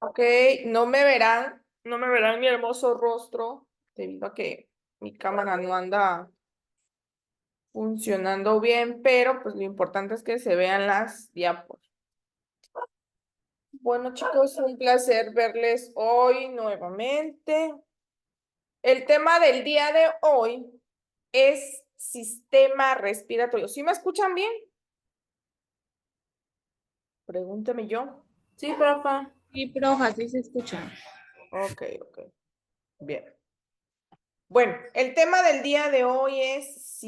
Ok, no me verán mi hermoso rostro debido a que mi cámara no anda funcionando bien, pero pues lo importante es que se vean las diapos. Bueno, chicos, un placer verles hoy nuevamente. El tema del día de hoy es sistema respiratorio. ¿Sí me escuchan bien? Pregúnteme yo. Sí, profa. Sí, profa, sí se escucha. Ok. Bien. Bueno, el tema del día de hoy es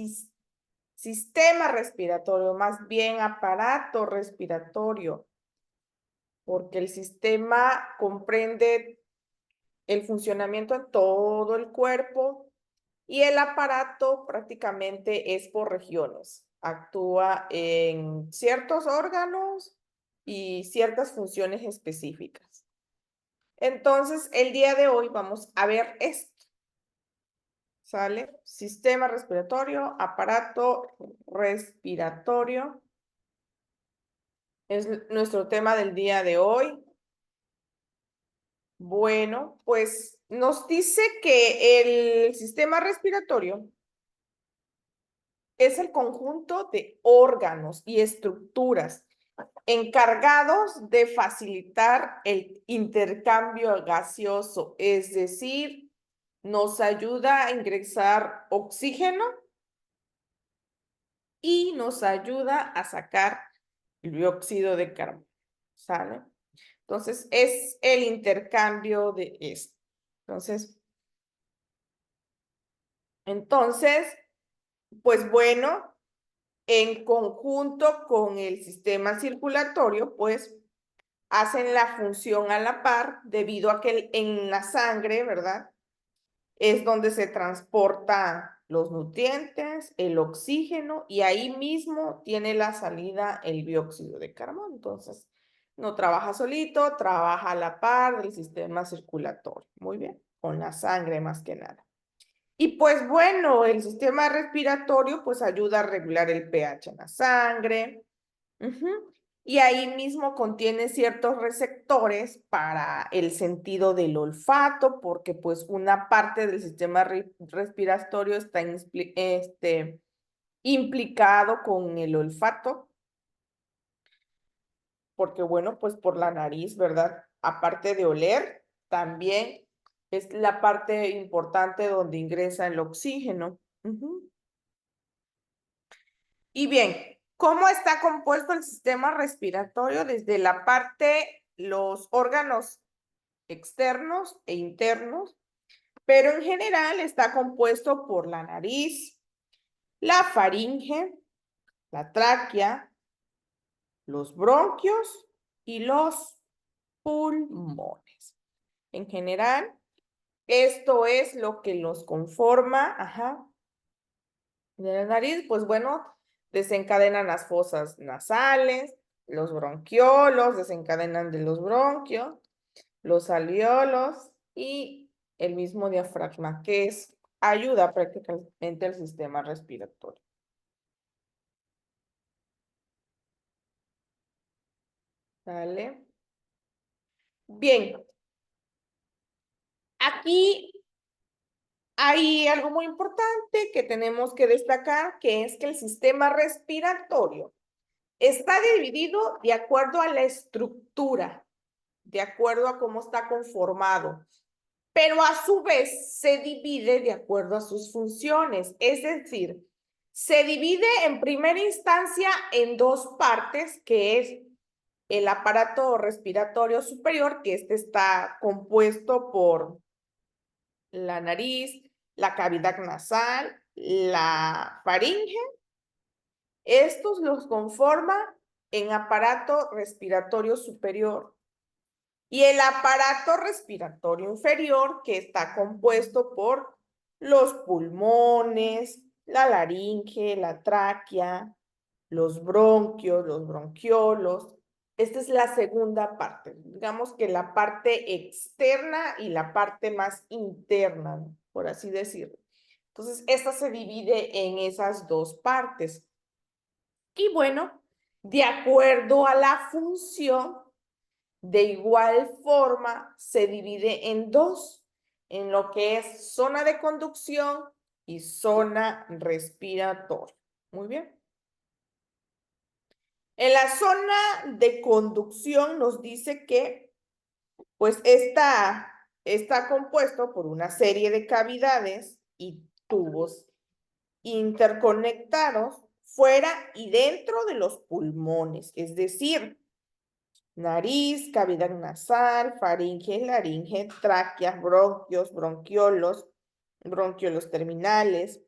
sistema respiratorio, más bien aparato respiratorio, porque el sistema comprende el funcionamiento de todo el cuerpo y el aparato prácticamente es por regiones. Actúa en ciertos órganos y ciertas funciones específicas. Entonces, el día de hoy vamos a ver esto. ¿Sale? Sistema respiratorio, aparato respiratorio. Es nuestro tema del día de hoy. Bueno, pues nos dice que el sistema respiratorio es el conjunto de órganos y estructuras encargados de facilitar el intercambio gaseoso, es decir, nos ayuda a ingresar oxígeno y nos ayuda a sacar el dióxido de carbono, ¿sale? Entonces, es el intercambio de esto. Entonces, pues bueno, en conjunto con el sistema circulatorio, pues hacen la función a la par debido a que en la sangre, ¿verdad? Es donde se transportan los nutrientes, el oxígeno y ahí mismo tiene la salida el dióxido de carbono. Entonces, no trabaja solito, trabaja a la par del sistema circulatorio. Muy bien, con la sangre más que nada. Y pues bueno, el sistema respiratorio pues ayuda a regular el pH en la sangre. Y ahí mismo contiene ciertos receptores para el sentido del olfato, porque pues una parte del sistema respiratorio está implicado con el olfato, porque bueno, pues por la nariz, ¿verdad? Aparte de oler, también es la parte importante donde ingresa el oxígeno. Y bien, ¿cómo está compuesto el sistema respiratorio? Desde la parte, los órganos externos e internos, pero en general está compuesto por la nariz, la faringe, la tráquea, los bronquios y los pulmones. En general, esto es lo que los conforma, de la nariz, pues bueno, desencadenan las fosas nasales, los bronquiolos desencadenan de los bronquios, los alveolos y el mismo diafragma, que ayuda prácticamente al sistema respiratorio. ¿Vale? Bien, aquí hay algo muy importante que tenemos que destacar, que es que el sistema respiratorio está dividido de acuerdo a la estructura, de acuerdo a cómo está conformado, pero a su vez se divide de acuerdo a sus funciones, es decir, se divide en primera instancia en dos partes, que es el aparato respiratorio superior, que está compuesto por la nariz, la cavidad nasal, la faringe. Estos los conforma en aparato respiratorio superior y el aparato respiratorio inferior, que está compuesto por los pulmones, la laringe, la tráquea, los bronquios, los bronquiolos. Esta es la segunda parte, digamos que la parte externa y la parte más interna, ¿no? Por así decirlo. Entonces, esta se divide en esas dos partes. Y bueno, de acuerdo a la función, De igual forma, se divide en dos, en lo que es zona de conducción y zona respiratoria. Muy bien. En la zona de conducción nos dice que, pues, está compuesto por una serie de cavidades y tubos interconectados fuera y dentro de los pulmones, es decir, nariz, cavidad nasal, faringe, laringe, tráqueas, bronquios, bronquiolos terminales,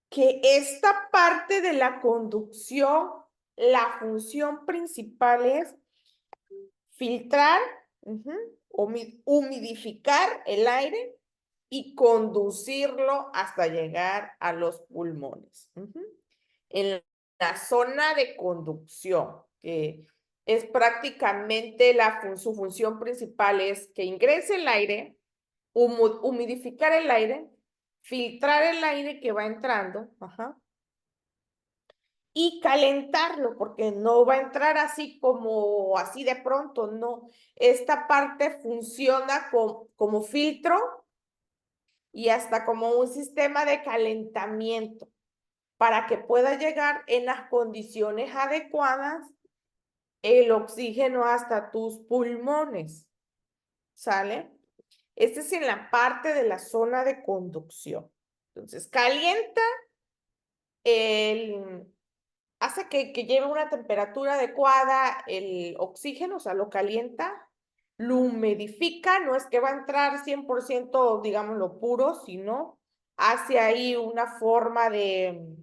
que esta parte de la conducción, la función principal es filtrar, humidificar el aire y conducirlo hasta llegar a los pulmones. En la zona de conducción, que es prácticamente su función principal es que ingrese el aire, humidificar el aire, filtrar el aire que va entrando, y calentarlo, porque no va a entrar así como así de pronto, no. Esta parte funciona como filtro y hasta como un sistema de calentamiento para que pueda llegar en las condiciones adecuadas el oxígeno hasta tus pulmones, ¿sale? Este es en la parte de la zona de conducción. Entonces, calienta hace que lleve una temperatura adecuada el oxígeno, o sea, lo calienta, lo humidifica, no es que va a entrar 100%, digámoslo, puro, sino hace ahí una forma de,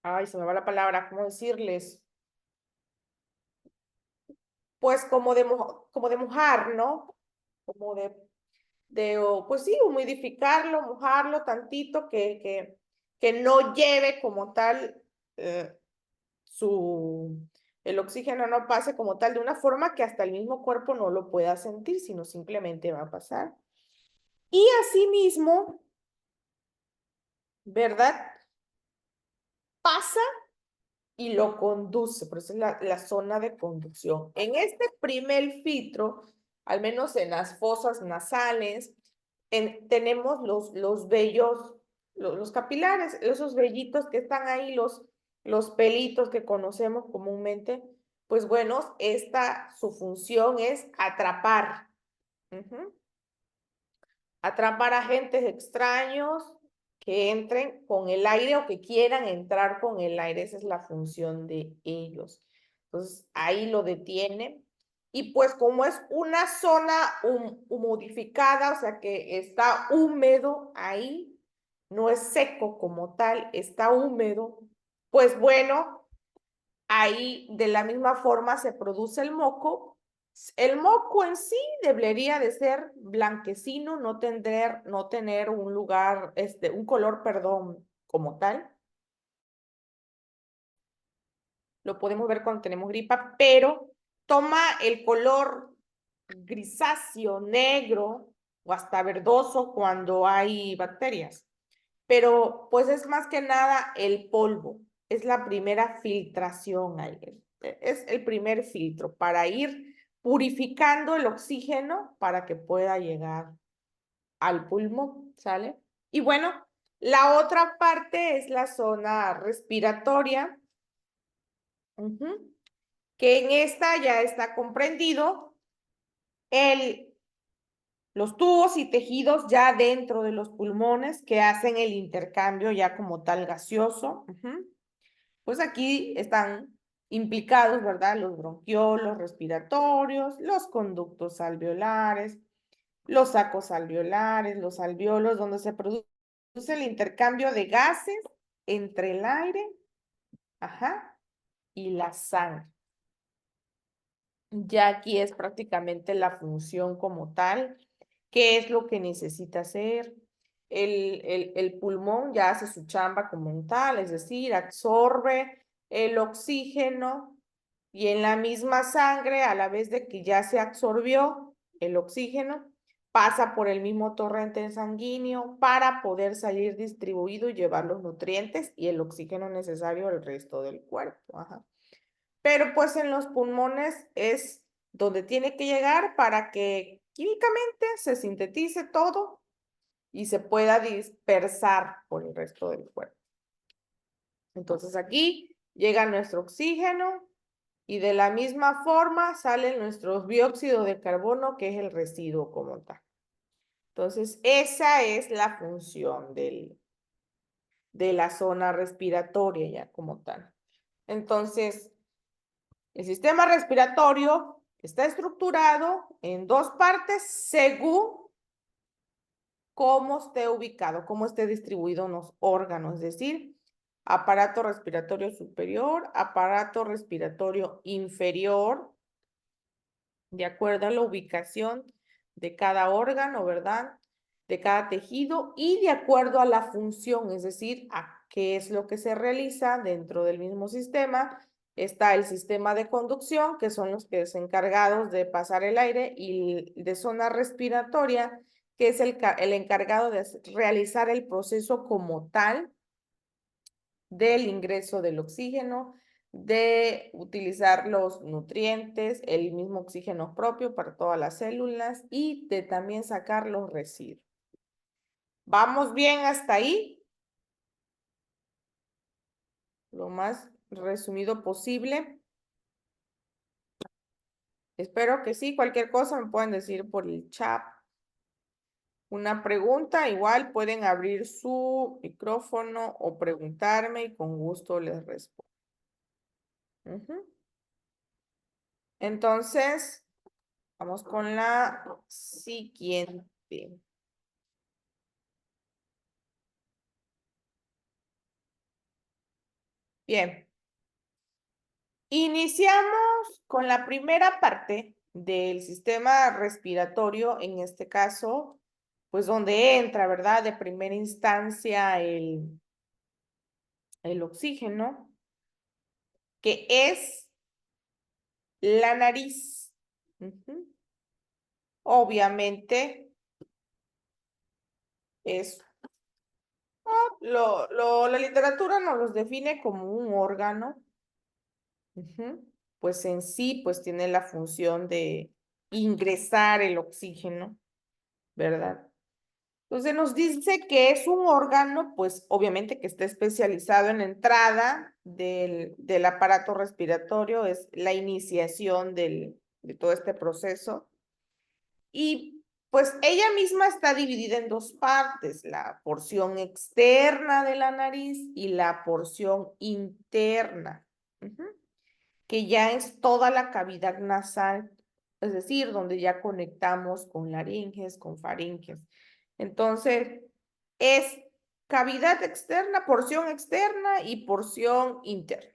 ay, se me va la palabra, ¿cómo decirles? Pues como de mojar, ¿no? Como pues sí, humidificarlo, mojarlo tantito, que no lleve como tal el oxígeno no pase como tal de una forma que hasta el mismo cuerpo no lo pueda sentir, sino simplemente va a pasar. Y asimismo, ¿verdad? Pasa y lo conduce, por eso es la zona de conducción. En este primer filtro, al menos en las fosas nasales, tenemos los vellos, los capilares, esos vellitos que están ahí, los pelitos que conocemos comúnmente, pues bueno, su función es atrapar. Atrapar agentes extraños que entren con el aire o que quieran entrar con el aire. Esa es la función de ellos. Entonces, ahí lo detiene. Y pues como es una zona humidificada, o sea que está húmedo ahí, no es seco como tal, está húmedo, pues bueno, ahí de la misma forma se produce el moco. El moco en sí debería de ser blanquecino, no tener un lugar, un color, perdón, como tal. Lo podemos ver cuando tenemos gripa, pero toma el color grisáceo, negro o hasta verdoso cuando hay bacterias. Pero pues es más que nada el polvo, es la primera filtración ahí. Es el primer filtro para ir purificando el oxígeno para que pueda llegar al pulmón, ¿sale? Y bueno, la otra parte es la zona respiratoria, que en esta ya está comprendido los tubos y tejidos ya dentro de los pulmones que hacen el intercambio ya como tal gaseoso. Pues aquí están implicados, ¿verdad? Los bronquiolos respiratorios, los conductos alveolares, los sacos alveolares, los alveolos, donde se produce el intercambio de gases entre el aire, y la sangre. Ya aquí es prácticamente la función como tal. ¿Qué es lo que necesita hacer? El pulmón ya hace su chamba como tal, es decir, absorbe el oxígeno y en la misma sangre, a la vez de que ya se absorbió el oxígeno, pasa por el mismo torrente sanguíneo para poder salir distribuido y llevar los nutrientes y el oxígeno necesario al resto del cuerpo. Pero pues en los pulmones es donde tiene que llegar para que químicamente se sintetice todo y se pueda dispersar por el resto del cuerpo. Entonces aquí llega nuestro oxígeno y de la misma forma sale nuestro dióxido de carbono, que es el residuo como tal. Entonces, esa es la función de la zona respiratoria ya como tal. Entonces, el sistema respiratorio está estructurado en dos partes según cómo esté ubicado, cómo esté distribuido en los órganos, es decir, aparato respiratorio superior, aparato respiratorio inferior, de acuerdo a la ubicación de cada órgano, ¿verdad? De cada tejido y de acuerdo a la función, es decir, a qué es lo que se realiza dentro del mismo sistema. Está el sistema de conducción, que son los que son encargados de pasar el aire, y de zona respiratoria, que es el encargado de realizar el proceso como tal del ingreso del oxígeno, de utilizar los nutrientes, el mismo oxígeno propio para todas las células y de también sacar los residuos. ¿Vamos bien hasta ahí? Lo más resumido posible. Espero que sí. Cualquier cosa me pueden decir por el chat. Una pregunta, igual pueden abrir su micrófono o preguntarme y con gusto les respondo. Entonces, vamos con la siguiente. Bien. Iniciamos con la primera parte del sistema respiratorio, en este caso, pues donde entra, ¿verdad? De primera instancia el oxígeno, que es la nariz. Obviamente es, la literatura nos los define como un órgano. Pues en sí, pues tiene la función de ingresar el oxígeno, ¿verdad? Entonces nos dice que es un órgano, pues obviamente que está especializado en la entrada del aparato respiratorio, es la iniciación de todo este proceso. Y pues ella misma está dividida en dos partes, la porción externa de la nariz y la porción interna, que ya es toda la cavidad nasal, es decir, donde ya conectamos con laringes, con faringes. Entonces, es cavidad externa, porción externa y porción interna.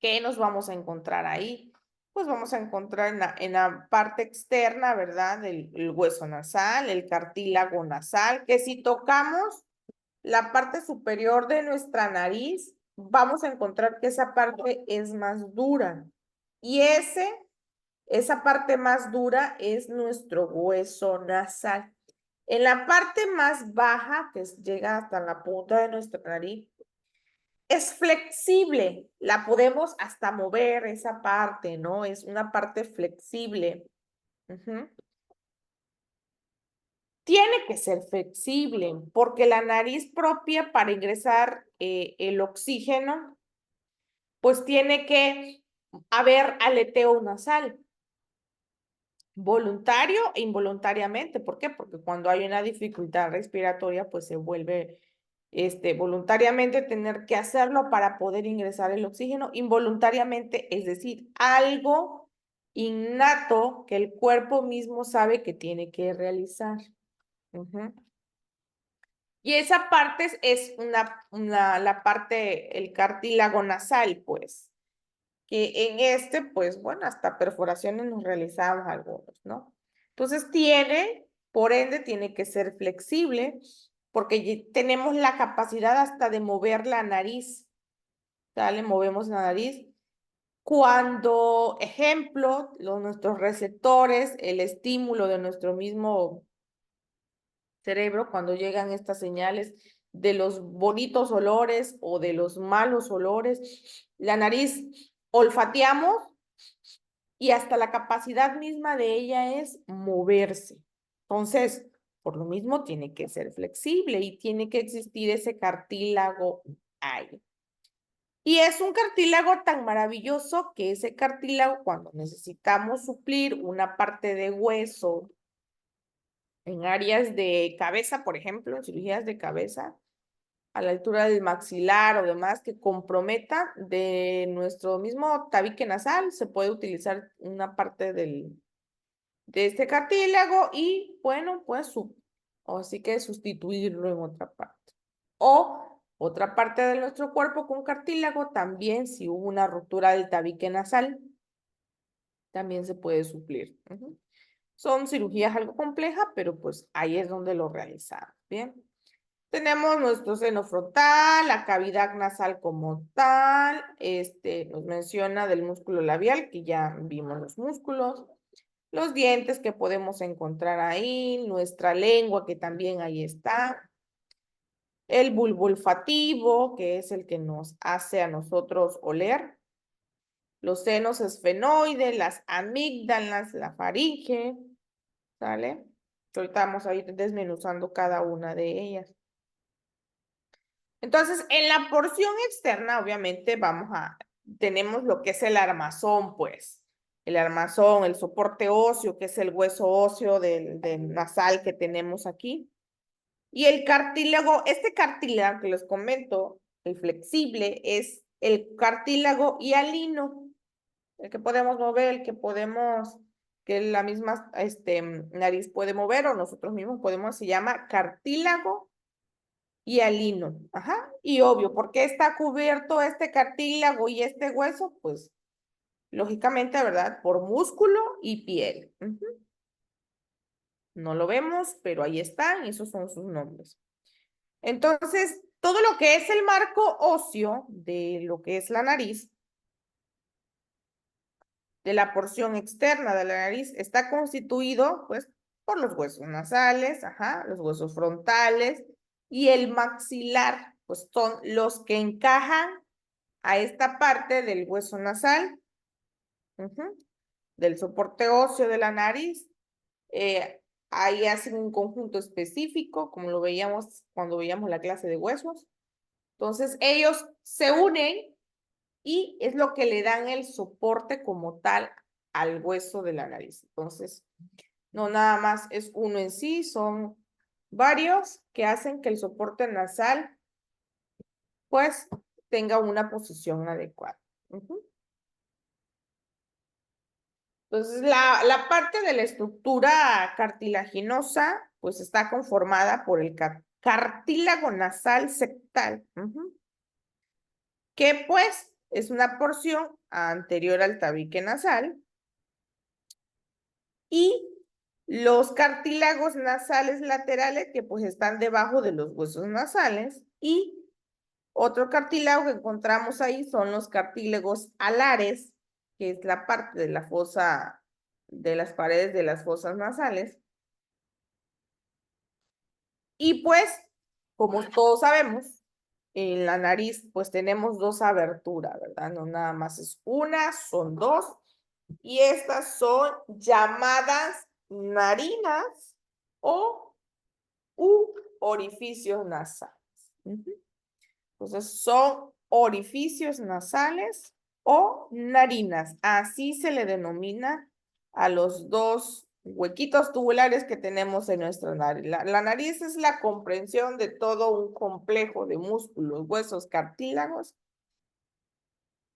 ¿Qué nos vamos a encontrar ahí? Pues vamos a encontrar en la parte externa, ¿verdad? El hueso nasal, el cartílago nasal, que si tocamos la parte superior de nuestra nariz, vamos a encontrar que esa parte es más dura. Y esa parte más dura es nuestro hueso nasal. En la parte más baja, que llega hasta la punta de nuestra nariz, es flexible. La podemos hasta mover esa parte, ¿no? Es una parte flexible. Tiene que ser flexible porque la nariz propia para ingresar el oxígeno, pues tiene que haber aleteo nasal, voluntario e involuntariamente. ¿Por qué? Porque cuando hay una dificultad respiratoria, pues se vuelve voluntariamente tener que hacerlo para poder ingresar el oxígeno, involuntariamente, es decir, algo innato que el cuerpo mismo sabe que tiene que realizar. Y esa parte es la parte, el cartílago nasal, pues, que en pues, bueno, hasta perforaciones nos realizamos algunos, ¿no? Entonces por ende, tiene que ser flexible, porque tenemos la capacidad hasta de mover la nariz, ¿sale? Movemos la nariz. Cuando, ejemplo, nuestros receptores, el estímulo de nuestro mismo cerebro, cuando llegan estas señales de los bonitos olores o de los malos olores, la nariz olfateamos y hasta la capacidad misma de ella es moverse. Entonces, por lo mismo tiene que ser flexible y tiene que existir ese cartílago ahí. Y es un cartílago tan maravilloso que ese cartílago, cuando necesitamos suplir una parte de hueso en áreas de cabeza, por ejemplo, en cirugías de cabeza, a la altura del maxilar o demás, que comprometa de nuestro mismo tabique nasal, se puede utilizar una parte de este cartílago y, bueno, pues así que sustituirlo en otra parte. O otra parte de nuestro cuerpo con cartílago, también si hubo una ruptura del tabique nasal, también se puede suplir. Son cirugías algo complejas, pero pues ahí es donde lo realizamos, ¿bien? Tenemos nuestro seno frontal, la cavidad nasal como tal, nos menciona del músculo labial, que ya vimos los dientes que podemos encontrar ahí, nuestra lengua que también ahí está, el bulbo olfativo, que es el que nos hace a nosotros oler, los senos esfenoides, las amígdalas, la faringe, ¿sale? Ahorita vamos a ir desmenuzando cada una de ellas. Entonces, en la porción externa, obviamente, tenemos lo que es el armazón, pues. El armazón, el soporte óseo, que es el hueso óseo del nasal que tenemos aquí. Y el cartílago, este cartílago que les comento, el flexible, es el cartílago hialino, el que podemos mover, que la misma nariz puede mover o nosotros mismos podemos, se llama cartílago hialino. Ajá. Y obvio, ¿por qué está cubierto este cartílago y este hueso? Pues, lógicamente, ¿verdad? Por músculo y piel. No lo vemos, pero ahí están, esos son sus nombres. Entonces, todo lo que es el marco óseo de lo que es la nariz, de la porción externa de la nariz, está constituido, pues, por los huesos nasales, ajá, los huesos frontales y el maxilar, pues son los que encajan a esta parte del hueso nasal, del soporte óseo de la nariz. Ahí hacen un conjunto específico, como lo veíamos cuando veíamos la clase de huesos. Entonces, ellos se unen y es lo que le dan el soporte como tal al hueso de la nariz. Entonces, no nada más es uno en sí, son varios que hacen que el soporte nasal, pues, tenga una posición adecuada. Entonces, la parte de la estructura cartilaginosa, pues está conformada por el cartílago nasal septal, que pues es una porción anterior al tabique nasal, y los cartílagos nasales laterales, que pues están debajo de los huesos nasales, y otro cartílago que encontramos ahí son los cartílagos alares, que es la parte de la fosa, de las paredes de las fosas nasales. Y pues, como todos sabemos, en la nariz pues tenemos dos aberturas, ¿verdad? No nada más es una, son dos. Y estas son llamadas narinas o orificios nasales. Entonces son orificios nasales o narinas. Así se le denomina a los dos huequitos tubulares que tenemos en nuestra nariz. La nariz es la comprensión de todo un complejo de músculos, huesos, cartílagos.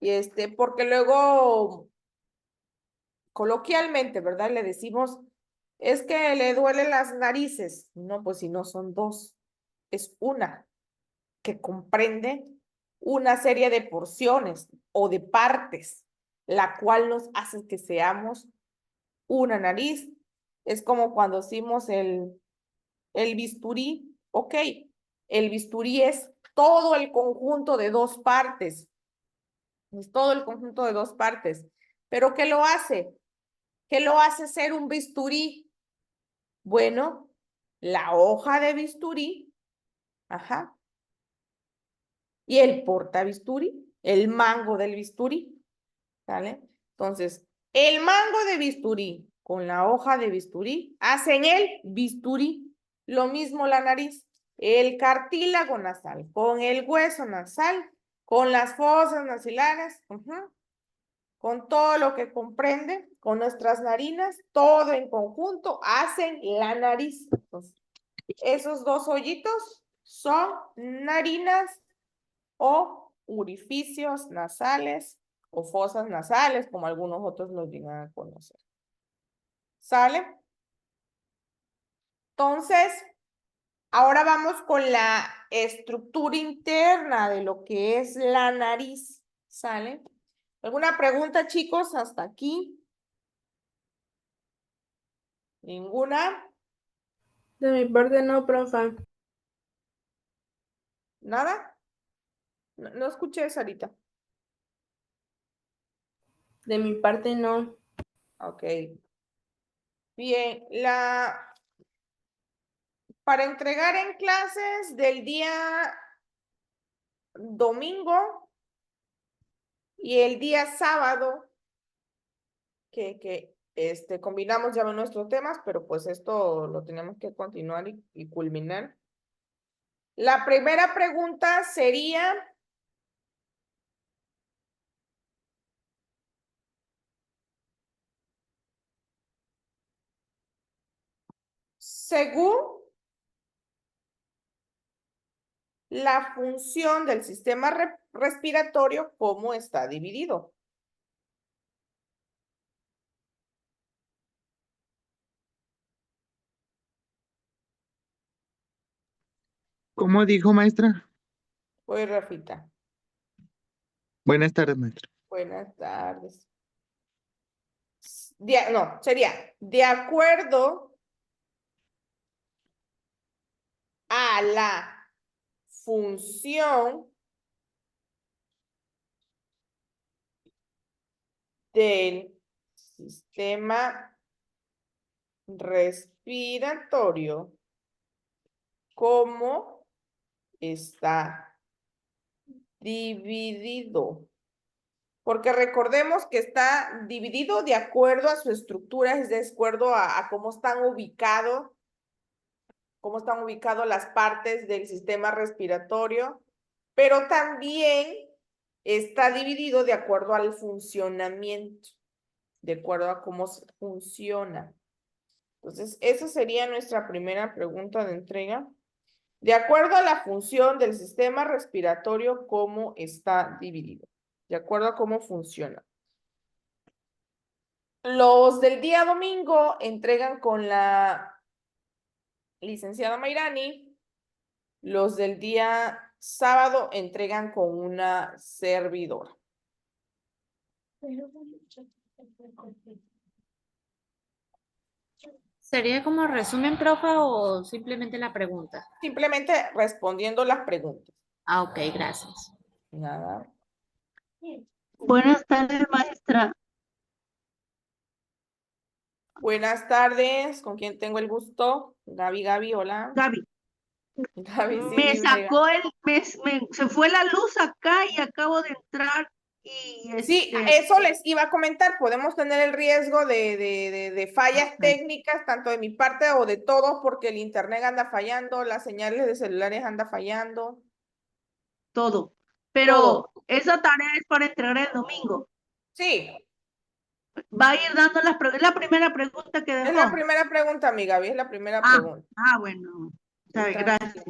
Y porque luego, coloquialmente, ¿verdad? Le decimos, es que le duelen las narices. No, pues si no son dos, es una que comprende una serie de porciones o de partes, la cual nos hace que seamos una nariz. Es como cuando hicimos el bisturí. Ok, el bisturí es todo el conjunto de dos partes. Es todo el conjunto de dos partes. ¿Pero qué lo hace? ¿Qué lo hace ser un bisturí? Bueno, la hoja de bisturí, ajá, y el portabisturí, el mango del bisturí, ¿sale? Entonces, El mango de bisturí con la hoja de bisturí hacen el bisturí. Lo mismo la nariz. El cartílago nasal con el hueso nasal, con las fosas nasales, con todo lo que comprende, con nuestras narinas, todo en conjunto hacen la nariz. Entonces, esos dos hoyitos son narinas o orificios nasales o fosas nasales, como algunos otros los llegan a conocer. ¿Sale? Entonces, ahora vamos con la estructura interna de lo que es la nariz. ¿Sale? ¿Alguna pregunta, chicos, hasta aquí? ¿Ninguna? De mi parte no, profa. ¿Nada? No escuché, Sarita. De mi parte no. Ok. Bien, para entregar en clases del día domingo y el día sábado, que combinamos ya nuestros temas, pero pues esto lo tenemos que continuar y culminar. La primera pregunta sería, según la función del sistema respiratorio, ¿cómo está dividido? ¿Cómo dijo, maestra? Voy, Rafita. Buenas tardes, maestra. Buenas tardes. No, sería de acuerdo a la función del sistema respiratorio, ¿cómo está dividido? Porque recordemos que está dividido de acuerdo a su estructura, es de acuerdo a cómo están ubicados las partes del sistema respiratorio, pero también está dividido de acuerdo al funcionamiento, de acuerdo a cómo funciona. Entonces, esa sería nuestra primera pregunta de entrega. De acuerdo a la función del sistema respiratorio, ¿cómo está dividido? De acuerdo a cómo funciona. Los del día domingo entregan con la licenciada Mayrani. Los del día sábado entregan con una servidora. ¿Sería como resumen, profa, o simplemente la pregunta? Simplemente respondiendo las preguntas. Ah, ok, gracias. Nada. Buenas tardes, maestra. Buenas tardes. ¿Con quién tengo el gusto? Gaby, hola. Gaby, Gaby, sí, me dime. sacó se fue la luz acá y acabo de entrar y Sí, eso les iba a comentar. Podemos tener el riesgo de fallas Ok. técnicas, tanto de mi parte o de todos, porque el internet anda fallando, las señales de celulares anda fallando. todo. Pero Todo. esa tarea es para entregar el domingo. Sí, Va a ir dando es la primera pregunta que es la dejó. primera pregunta, mi Gaby, es la primera pregunta. Bueno. Sí, Está bien, gracias.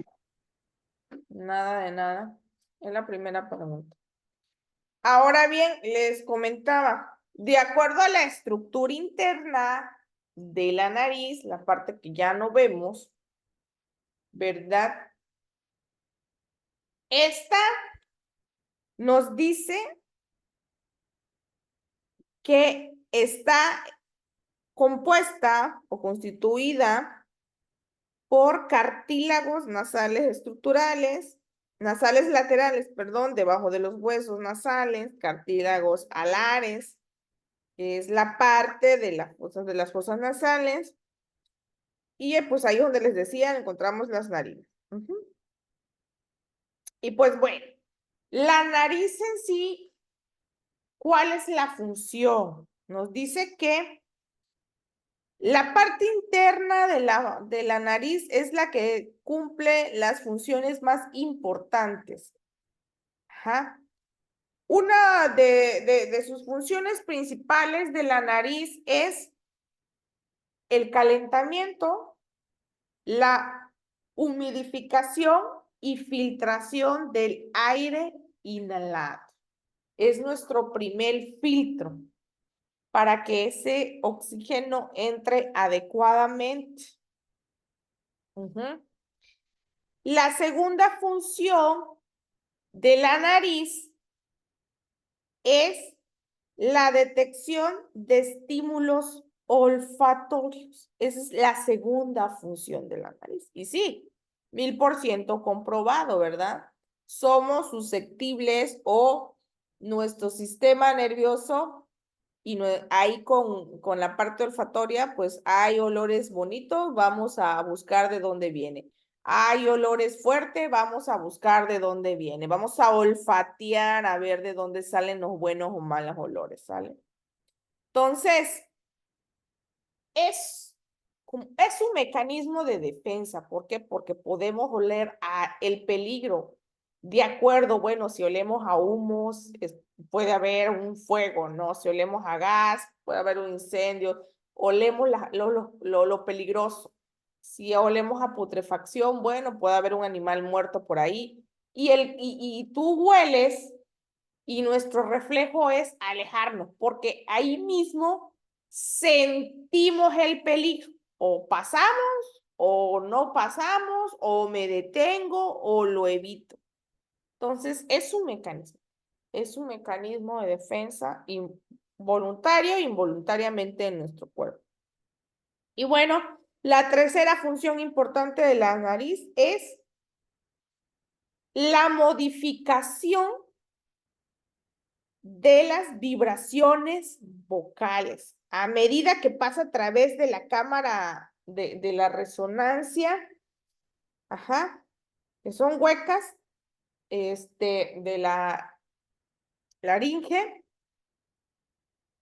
nada de nada. Es la primera pregunta. Ahora bien, les comentaba, de acuerdo a la estructura interna de la nariz, la parte que ya no vemos, ¿verdad? Esta nos dice que está compuesta o constituida por cartílagos nasales nasales laterales, perdón, debajo de los huesos nasales, cartílagos alares, que es la parte de las fosas nasales, y pues ahí donde les decía encontramos las narinas. Y pues bueno, la nariz en sí, ¿cuál es la función? Nos dice que la parte interna de la nariz es la que cumple las funciones más importantes. Ajá. Una de sus funciones principales de la nariz es el calentamiento, la humidificación y filtración del aire inhalado. Es nuestro primer filtro para que ese oxígeno entre adecuadamente. La segunda función de la nariz es la detección de estímulos olfatorios. Esa es la segunda función de la nariz. Y sí, 1000% comprobado, ¿verdad? Somos susceptibles o nuestro sistema nervioso y ahí con la parte olfatoria, pues hay olores bonitos, vamos a buscar de dónde viene. Hay olores fuertes, vamos a buscar de dónde viene. Vamos a olfatear a ver de dónde salen los buenos o malos olores, ¿sale? Entonces, es un mecanismo de defensa. ¿Por qué? Porque podemos oler el peligro. De acuerdo, bueno, si olemos a humos, puede haber un fuego, ¿no? Si olemos a gas, puede haber un incendio. Olemos lo peligroso. Si olemos a putrefacción, bueno, puede haber un animal muerto por ahí. Y tú hueles y nuestro reflejo es alejarnos, porque ahí mismo sentimos el peligro. O pasamos, o no pasamos, o me detengo, o lo evito. Entonces, es un mecanismo de defensa voluntario e involuntariamente en nuestro cuerpo. Y bueno, la tercera función importante de la nariz es la modificación de las vibraciones vocales. A medida que pasa a través de la cámara de la resonancia, que son huecas, de la laringe.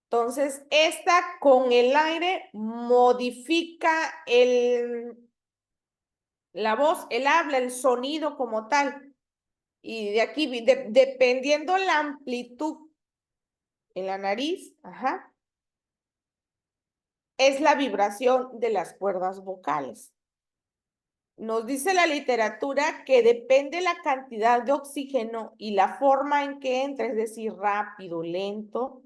Entonces, esta con el aire modifica la voz, el habla, el sonido como tal. Y de aquí, dependiendo la amplitud en la nariz, es la vibración de las cuerdas vocales. Nos dice la literatura que depende la cantidad de oxígeno y la forma en que entra, es decir, rápido, lento,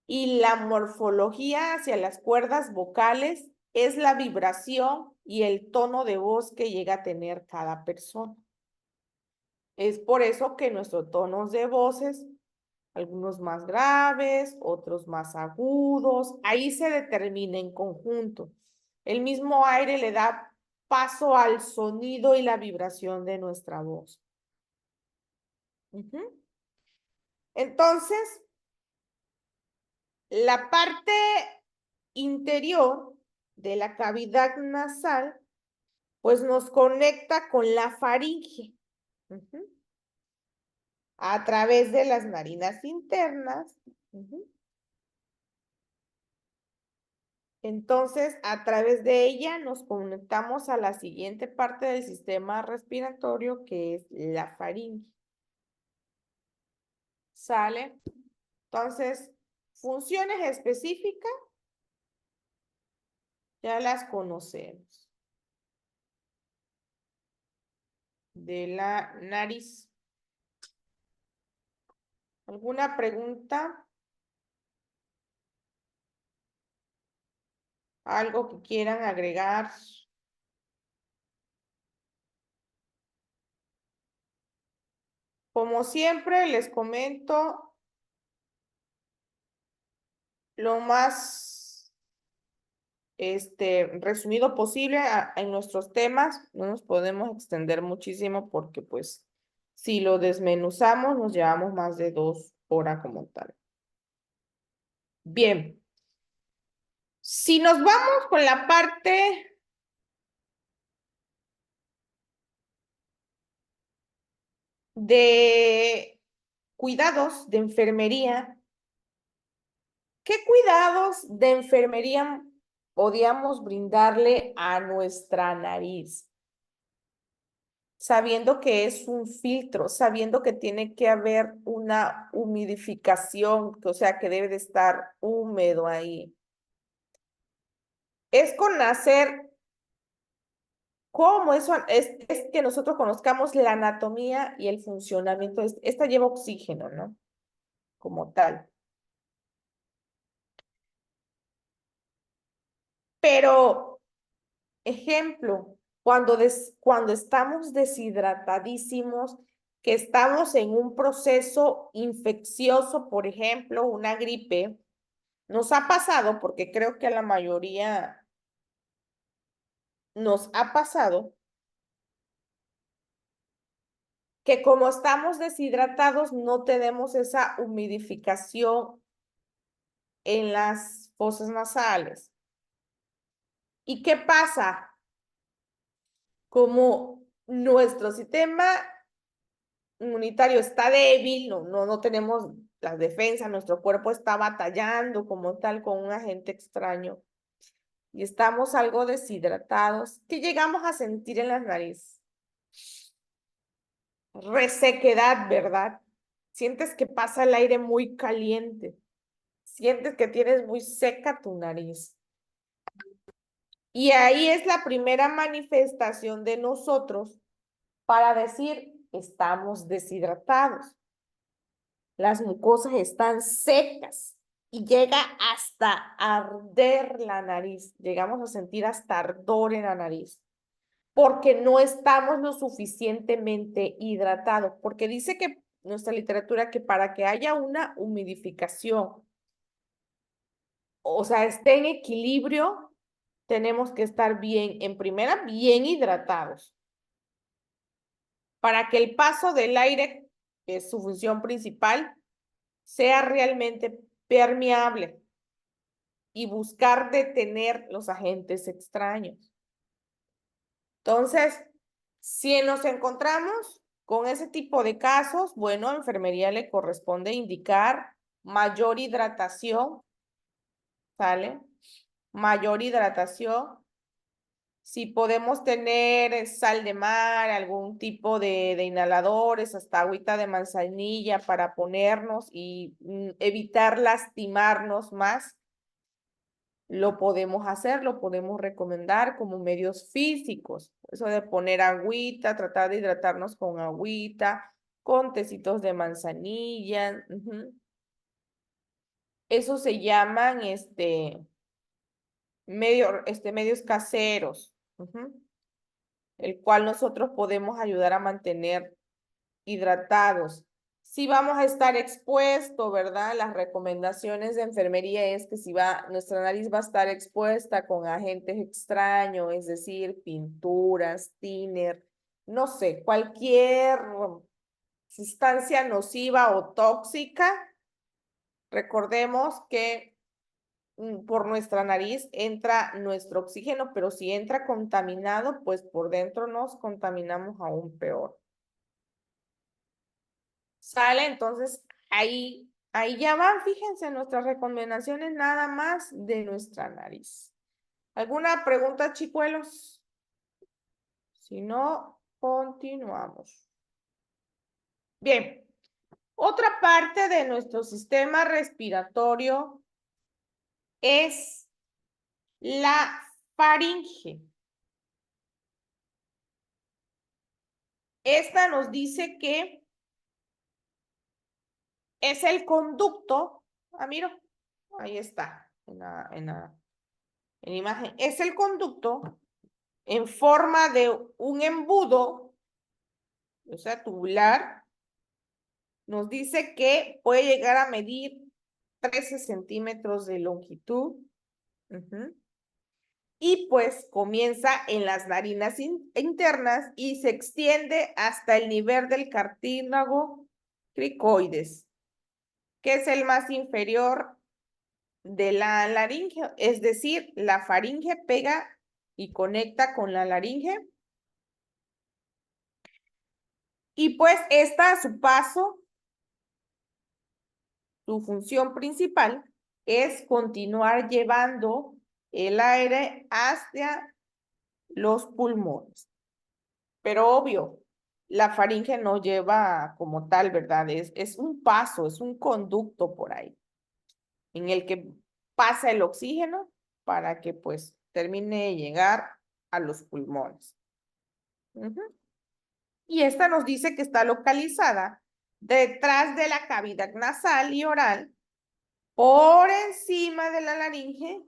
y la morfología hacia las cuerdas vocales es la vibración y el tono de voz que llega a tener cada persona. Es por eso que nuestros tonos de voces, algunos más graves, otros más agudos, ahí se determina en conjunto. El mismo aire le da paso al sonido y la vibración de nuestra voz. Entonces, la parte interior de la cavidad nasal, pues nos conecta con la faringe. A través de las narinas internas. Entonces, a través de ella nos conectamos a la siguiente parte del sistema respiratorio, que es la faringe. ¿Sale? Entonces, funciones específicas, ya las conocemos. De la nariz. ¿Alguna pregunta? ¿Algo que quieran agregar? Como siempre, les comento lo más resumido posible en nuestros temas. No nos podemos extender muchísimo porque, pues, si lo desmenuzamos, nos llevamos más de 2 horas como tal. Bien. Si nos vamos con la parte de cuidados de enfermería, ¿Qué cuidados de enfermería podíamos brindarle a nuestra nariz? Sabiendo que es un filtro, sabiendo que tiene que haber una humidificación, o sea, que debe de estar húmedo ahí. Es con hacer, ¿cómo eso? Es que nosotros conozcamos la anatomía y el funcionamiento. Esta lleva oxígeno, ¿no? Como tal. Pero, ejemplo, cuando estamos deshidratadísimos, que estamos en un proceso infeccioso, por ejemplo, una gripe, nos ha pasado, porque creo que a la mayoría nos ha pasado, que como estamos deshidratados, no tenemos esa humidificación en las fosas nasales. ¿Y qué pasa? Como nuestro sistema inmunitario está débil, no tenemos las defensas, nuestro cuerpo está batallando como tal con un agente extraño y estamos algo deshidratados, ¿qué llegamos a sentir en las narices? Resequedad, ¿verdad? Sientes que pasa el aire muy caliente, sientes que tienes muy seca tu nariz. Y ahí es la primera manifestación de nosotros para decir, estamos deshidratados. Las mucosas están secas y llega hasta arder la nariz. Llegamos a sentir hasta ardor en la nariz porque no estamos lo suficientemente hidratados. Porque dice que nuestra literatura que para que haya una humidificación, o sea, esté en equilibrio, tenemos que estar bien, en primera, bien hidratados. Para que el paso del aire, que es su función principal, sea realmente permeable y buscar detener los agentes extraños. Entonces, si nos encontramos con ese tipo de casos, bueno, a enfermería le corresponde indicar mayor hidratación, ¿sale? Mayor hidratación. Si podemos tener sal de mar, algún tipo de inhaladores, hasta agüita de manzanilla para ponernos y evitar lastimarnos más, lo podemos hacer, lo podemos recomendar como medios físicos. Eso de poner agüita, tratar de hidratarnos con agüita, con tecitos de manzanilla. Eso se llaman medios caseros. El cual nosotros podemos ayudar a mantener hidratados. Si vamos a estar expuestos, ¿verdad? Las recomendaciones de enfermería es que nuestra nariz va a estar expuesta con agentes extraños, es decir, pinturas, thinner, no sé, cualquier sustancia nociva o tóxica. Recordemos que por nuestra nariz entra nuestro oxígeno, pero si entra contaminado, pues por dentro nos contaminamos aún peor. ¿Sale? Entonces, ahí ya van, fíjense, nuestras recomendaciones nada más de nuestra nariz. ¿Alguna pregunta, chicuelos? Si no, continuamos. Bien, otra parte de nuestro sistema respiratorio es la faringe. Esta nos dice que es el conducto. Ah, miro, ahí está, en la imagen. Es el conducto en forma de un embudo, o sea, tubular. Nos dice que puede llegar a medir 13 centímetros de longitud. Y pues comienza en las narinas internas y se extiende hasta el nivel del cartílago cricoides, que es el más inferior de la laringe, es decir, la faringe pega y conecta con la laringe. Y pues esta a su paso, su función principal es continuar llevando el aire hacia los pulmones. Pero obvio, la faringe no lleva como tal, ¿verdad? Es un paso, es un conducto por ahí, en el que pasa el oxígeno para que pues termine de llegar a los pulmones. Y esta nos dice que está localizada detrás de la cavidad nasal y oral, por encima de la laringe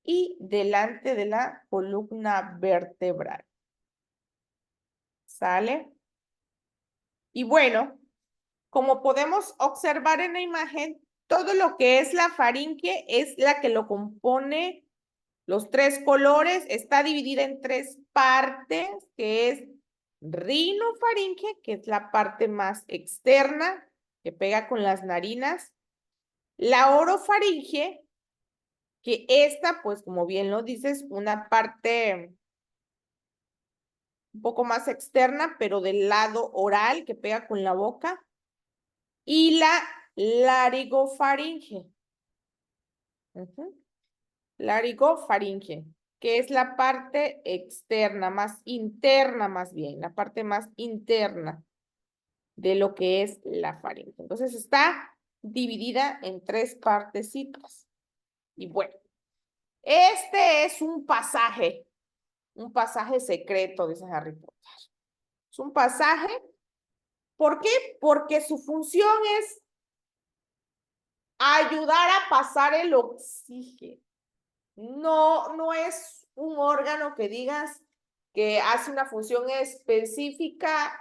y delante de la columna vertebral. ¿Sale? Y bueno, como podemos observar en la imagen, todo lo que es la faringe es la que lo compone, los tres colores, está dividida en tres partes, que es rinofaringe, que es la parte más externa, que pega con las narinas, la orofaringe, que esta, pues como bien lo dices, una parte un poco más externa, pero del lado oral, que pega con la boca, y la larigofaringe. Larigofaringe, que es la parte externa, más interna más bien, la parte más interna de lo que es la faringe. Entonces está dividida en tres partecitas. Y bueno, este es un pasaje secreto, dice Harry Potter. Es un pasaje, ¿por qué? Porque su función es ayudar a pasar el oxígeno. No es un órgano que digas que hace una función específica,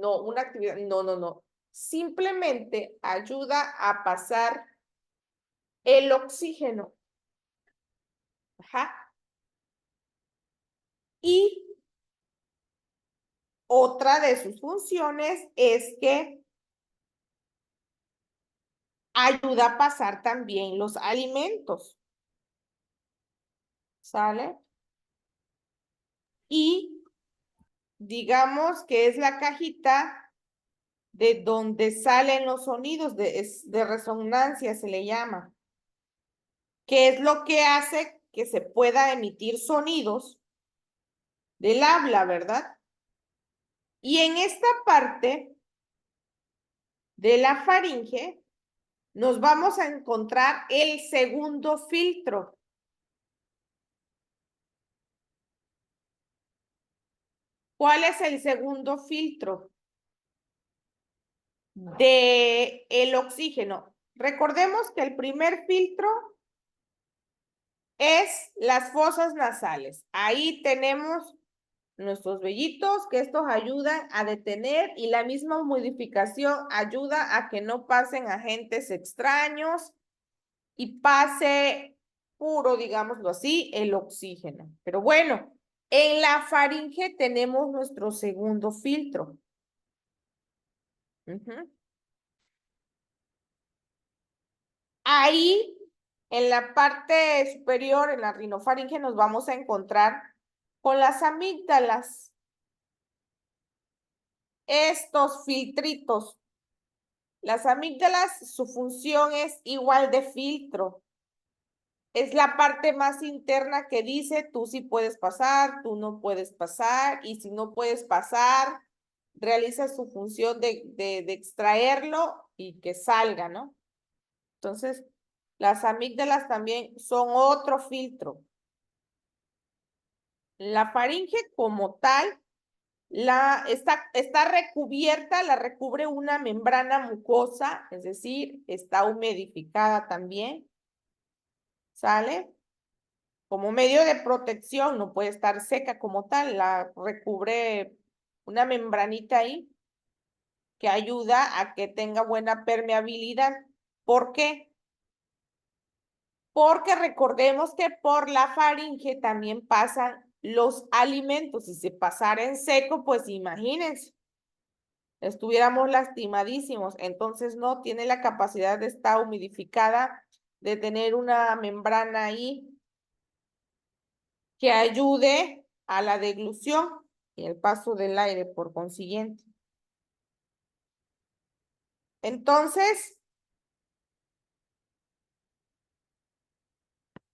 no, una actividad, no. Simplemente ayuda a pasar el oxígeno. Ajá. Y otra de sus funciones es que ayuda a pasar también los alimentos. ¿Sale? Y digamos que es la cajita de donde salen los sonidos, de resonancia se le llama, que es lo que hace que se pueda emitir sonidos del habla, ¿verdad? Y en esta parte de la faringe nos vamos a encontrar el segundo filtro. ¿Cuál es el segundo filtro? De el oxígeno. Recordemos que el primer filtro es las fosas nasales. Ahí tenemos nuestros vellitos, que estos ayudan a detener, y la misma modificación ayuda a que no pasen agentes extraños y pase puro, digámoslo así, el oxígeno. Pero bueno, en la faringe tenemos nuestro segundo filtro. Ahí, en la parte superior, en la rinofaringe, nos vamos a encontrar con las amígdalas. Estos filtritos. Las amígdalas, su función es igual de filtro. Es la parte más interna que dice, tú sí puedes pasar, tú no puedes pasar, y si no puedes pasar, realiza su función de extraerlo y que salga, ¿no? Entonces, las amígdalas también son otro filtro. La faringe como tal, está recubierta, la recubre una membrana mucosa, es decir, está humidificada también. ¿Sale? Como medio de protección, no puede estar seca como tal, la recubre una membranita ahí que ayuda a que tenga buena permeabilidad. ¿Por qué? Porque recordemos que por la faringe también pasan los alimentos. Si se pasara en seco, pues imagínense, estuviéramos lastimadísimos. Entonces no tiene la capacidad de estar humidificada, de tener una membrana ahí que ayude a la deglución y el paso del aire por consiguiente. Entonces,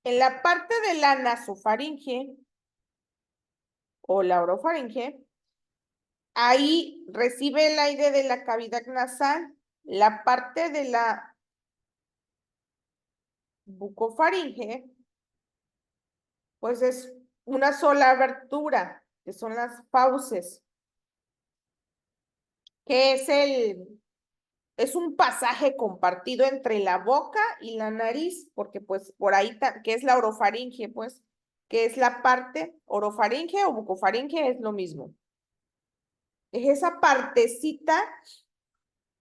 En la parte de la nasofaringe o la orofaringe, ahí recibe el aire de la cavidad nasal, la parte de la bucofaringe, pues es una sola abertura, que son las fauces, que es un pasaje compartido entre la boca y la nariz, porque pues por ahí, que es la orofaringe, pues, que es la parte orofaringe o bucofaringe, es lo mismo. Es esa partecita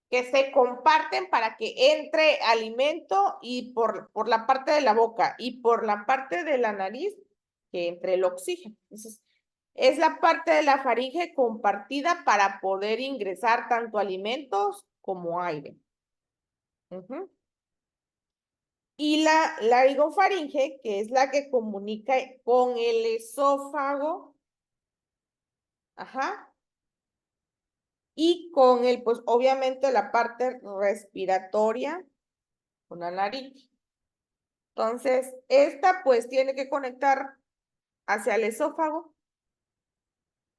que se comparten para que entre alimento y por la parte de la boca y por la parte de la nariz que entre el oxígeno. Entonces, es la parte de la faringe compartida para poder ingresar tanto alimentos como aire. Y la laringofaringe, que es la que comunica con el esófago, ajá, y con el, pues obviamente la parte respiratoria con la nariz. Entonces, esta pues tiene que conectar hacia el esófago,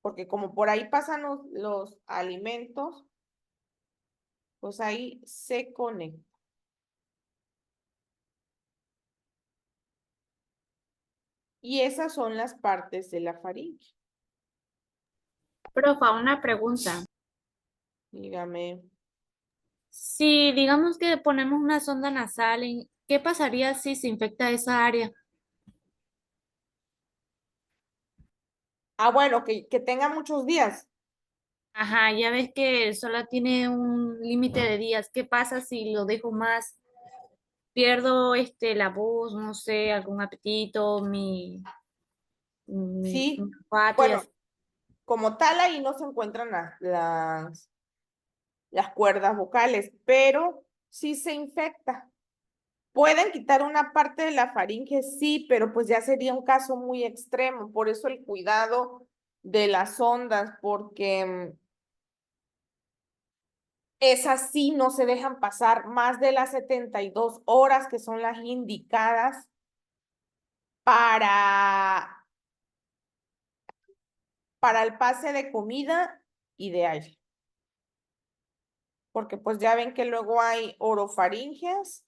porque como por ahí pasan los alimentos, pues ahí se conecta. Y esas son las partes de la faringe. Profa, una pregunta. Dígame. Si digamos que ponemos una sonda nasal, ¿qué pasaría si se infecta esa área? Ah, bueno, que tenga muchos días. Ajá, ya ves que solo tiene un límite de días. ¿Qué pasa si lo dejo más? Pierdo la voz, no sé, algún apetito, mi Sí, olfato y bueno, así. como tal ahí no se encuentran las cuerdas vocales, pero sí se infecta. Pueden quitar una parte de la faringe, sí, pero pues ya sería un caso muy extremo. Por eso el cuidado de las ondas, porque esas sí no se dejan pasar más de las 72 horas que son las indicadas para, para el pase de comida y de aire. Porque pues ya ven que luego hay orofaringias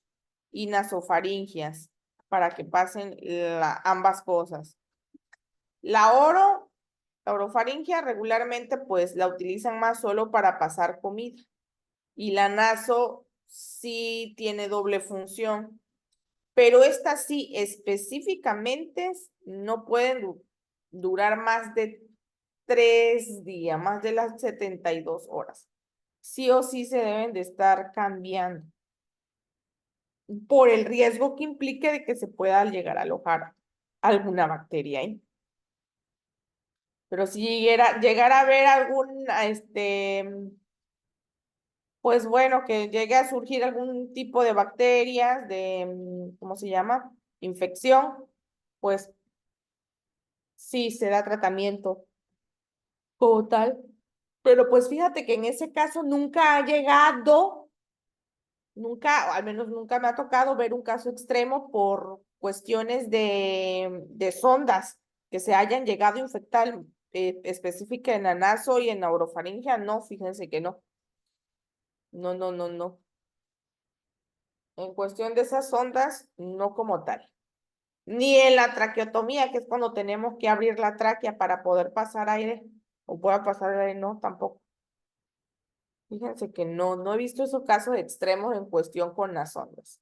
y nasofaringias para que pasen ambas cosas. La orofaringia regularmente pues la utilizan más solo para pasar comida y la naso sí tiene doble función, pero estas sí específicamente no pueden durar más de 3 días, más de las 72 horas. Sí o sí se deben de estar cambiando por el riesgo que implique de que se pueda llegar a alojar alguna bacteria ahí. Pero si llegara a haber algún, pues bueno, que llegue a surgir algún tipo de bacterias, ¿cómo se llama? Infección, pues sí se da tratamiento como tal. Pero pues fíjate que en ese caso nunca ha llegado, nunca, o al menos nunca me ha tocado ver un caso extremo por cuestiones de sondas que se hayan llegado a infectar específica en anaso y en orofaringia. No, fíjense que no. No, no, no, no. En cuestión de esas ondas, no como tal. Ni en la traqueotomía, que es cuando tenemos que abrir la tráquea para poder pasar aire, o pueda pasar aire, no, tampoco. Fíjense que no he visto esos casos extremos en cuestión con las ondas.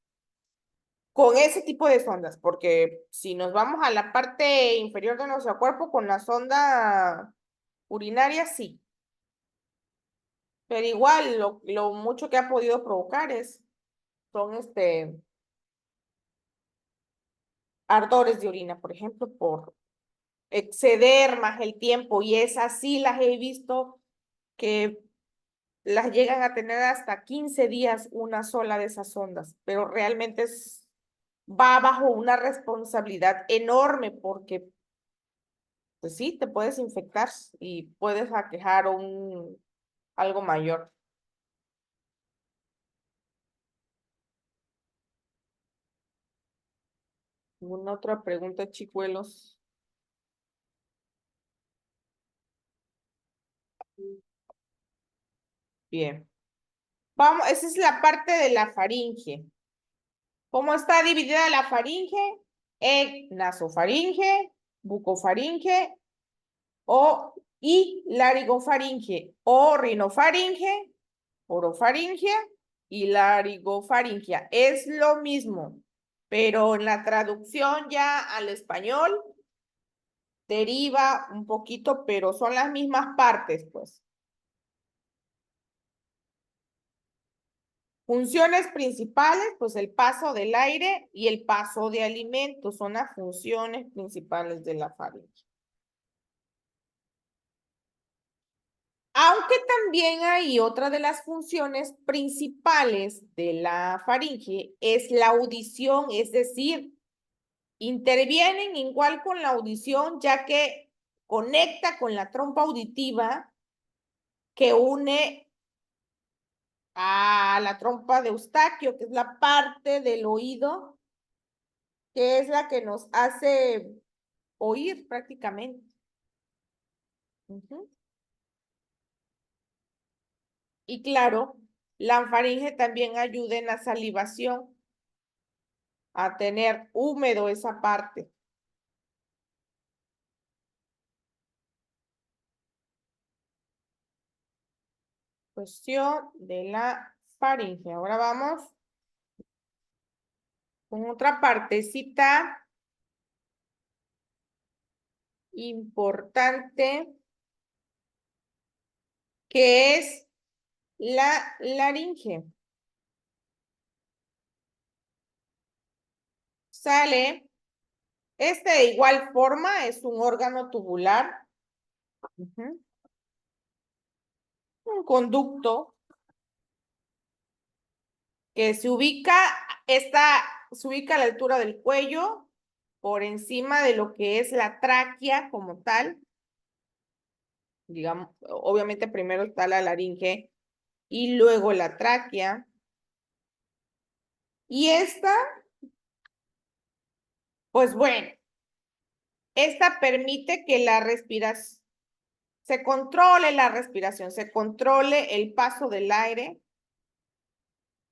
Con ese tipo de sondas, porque si nos vamos a la parte inferior de nuestro cuerpo, con la sonda urinaria, sí. Pero igual, lo mucho que ha podido provocar son ardores de orina, por ejemplo, por exceder más el tiempo, y esas sí las he visto que las llegan a tener hasta 15 días una sola de esas ondas, pero realmente va bajo una responsabilidad enorme porque, pues sí, te puedes infectar y puedes aquejar algo mayor. ¿Alguna otra pregunta, chicuelos? Bien. Vamos, esa es la parte de la faringe. ¿Cómo está dividida la faringe? En nasofaringe, bucofaringe y laringofaringe o rinofaringe, orofaringe y laringofaringia. Es lo mismo, pero en la traducción ya al español deriva un poquito, pero son las mismas partes, pues. Funciones principales, pues el paso del aire y el paso de alimentos son las funciones principales de la faringe. Aunque también hay otra de las funciones principales de la faringe, es la audición, es decir, intervienen igual con la audición, ya que conecta con la trompa auditiva que une a la trompa de Eustaquio, que es la parte del oído, que es la que nos hace oír prácticamente. Y claro, la faringe también ayuda en la salivación, a tener húmedo esa parte. Cuestión de la faringe. Ahora vamos con otra partecita importante, que es la laringe. Sale. Este de igual forma es un órgano tubular. Un conducto que se ubica a la altura del cuello, por encima de lo que es la tráquea como tal. Digamos, obviamente primero está la laringe y luego la tráquea. Y esta, pues bueno, esta permite que la respiración, se controle la respiración, se controle el paso del aire.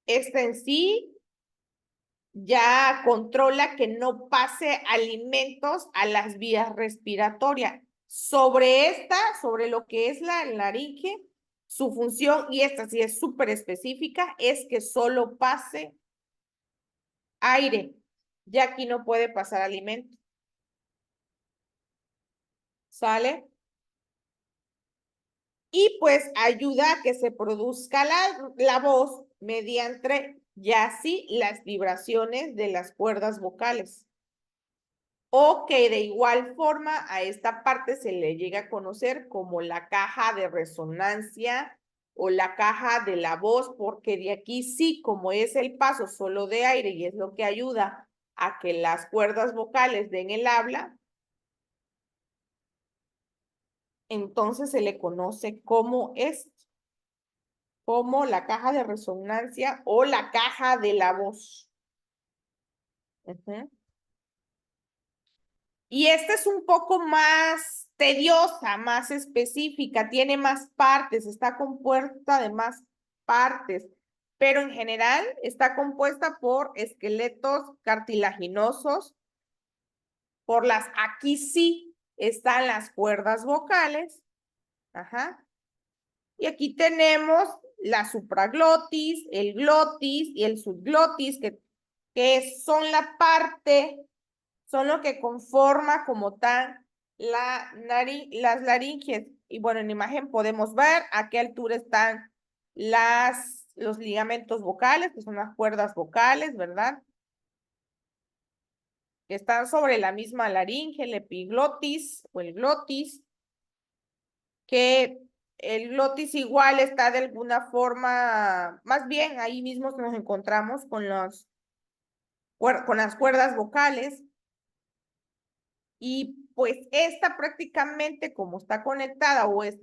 Esta en sí ya controla que no pase alimentos a las vías respiratorias. Sobre lo que es la laringe, su función, y esta sí es súper específica, es que solo pase aire, ya aquí no puede pasar alimento. ¿Sale? Y pues ayuda a que se produzca la voz mediante ya sí las vibraciones de las cuerdas vocales. O que de igual forma a esta parte se le llega a conocer como la caja de resonancia o la caja de la voz, porque de aquí sí, como es el paso solo de aire y es lo que ayuda a que las cuerdas vocales den el habla, entonces se le conoce como esto, como la caja de resonancia o la caja de la voz. Y esta es un poco más tediosa, más específica, tiene más partes, está compuesta de más partes, pero en general está compuesta por esqueletos cartilaginosos, aquí sí están las cuerdas vocales, y aquí tenemos la supraglotis, el glotis y el subglotis, que son la parte, son lo que conforma como tal las laringes. Y bueno, en imagen podemos ver a qué altura están los ligamentos vocales, que son las cuerdas vocales, ¿verdad? Que están sobre la misma laringe, el epiglotis o el glotis, que el glotis igual está de alguna forma, más bien ahí mismo nos encontramos con las cuerdas vocales. Y pues esta prácticamente como está conectada o es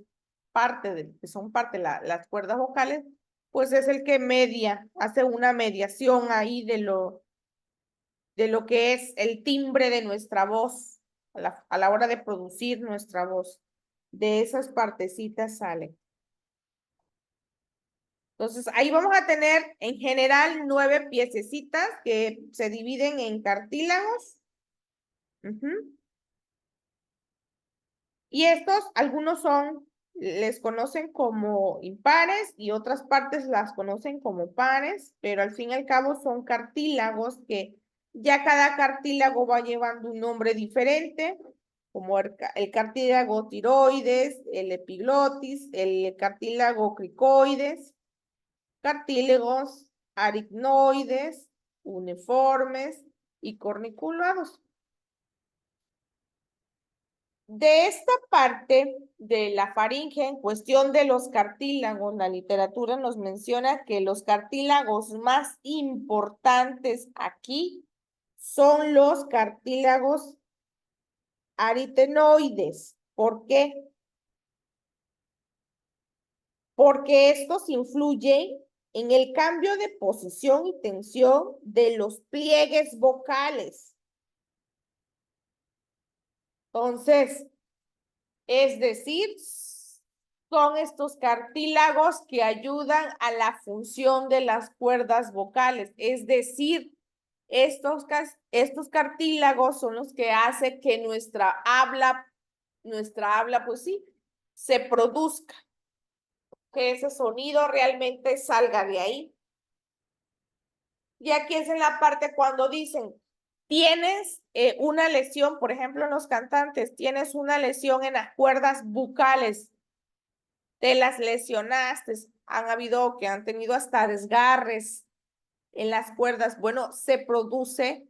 que son parte de las cuerdas vocales, pues es el que hace una mediación ahí de lo que es el timbre de nuestra voz a la hora de producir nuestra voz. De esas partecitas salen. Entonces, ahí vamos a tener en general 9 piececitas que se dividen en cartílagos. Y estos, algunos les conocen como impares y otras partes las conocen como pares, pero al fin y al cabo son cartílagos que ya cada cartílago va llevando un nombre diferente, como el cartílago tiroides, el epiglotis, el cartílago cricoides, cartílagos aricnoides, uniformes y corniculados. De esta parte de la faringe, en cuestión de los cartílagos, la literatura nos menciona que los cartílagos más importantes aquí son los cartílagos aritenoides. ¿Por qué? Porque estos influyen en el cambio de posición y tensión de los pliegues vocales. Entonces, es decir, son estos cartílagos que ayudan a la función de las cuerdas vocales. Es decir, estos cartílagos son los que hacen que nuestra habla, pues sí, se produzca. Que ese sonido realmente salga de ahí. Y aquí es en la parte cuando dicen, tienes una lesión, por ejemplo, en los cantantes, tienes una lesión en las cuerdas bucales, te las lesionaste, han habido que han tenido hasta desgarres en las cuerdas. Bueno, se produce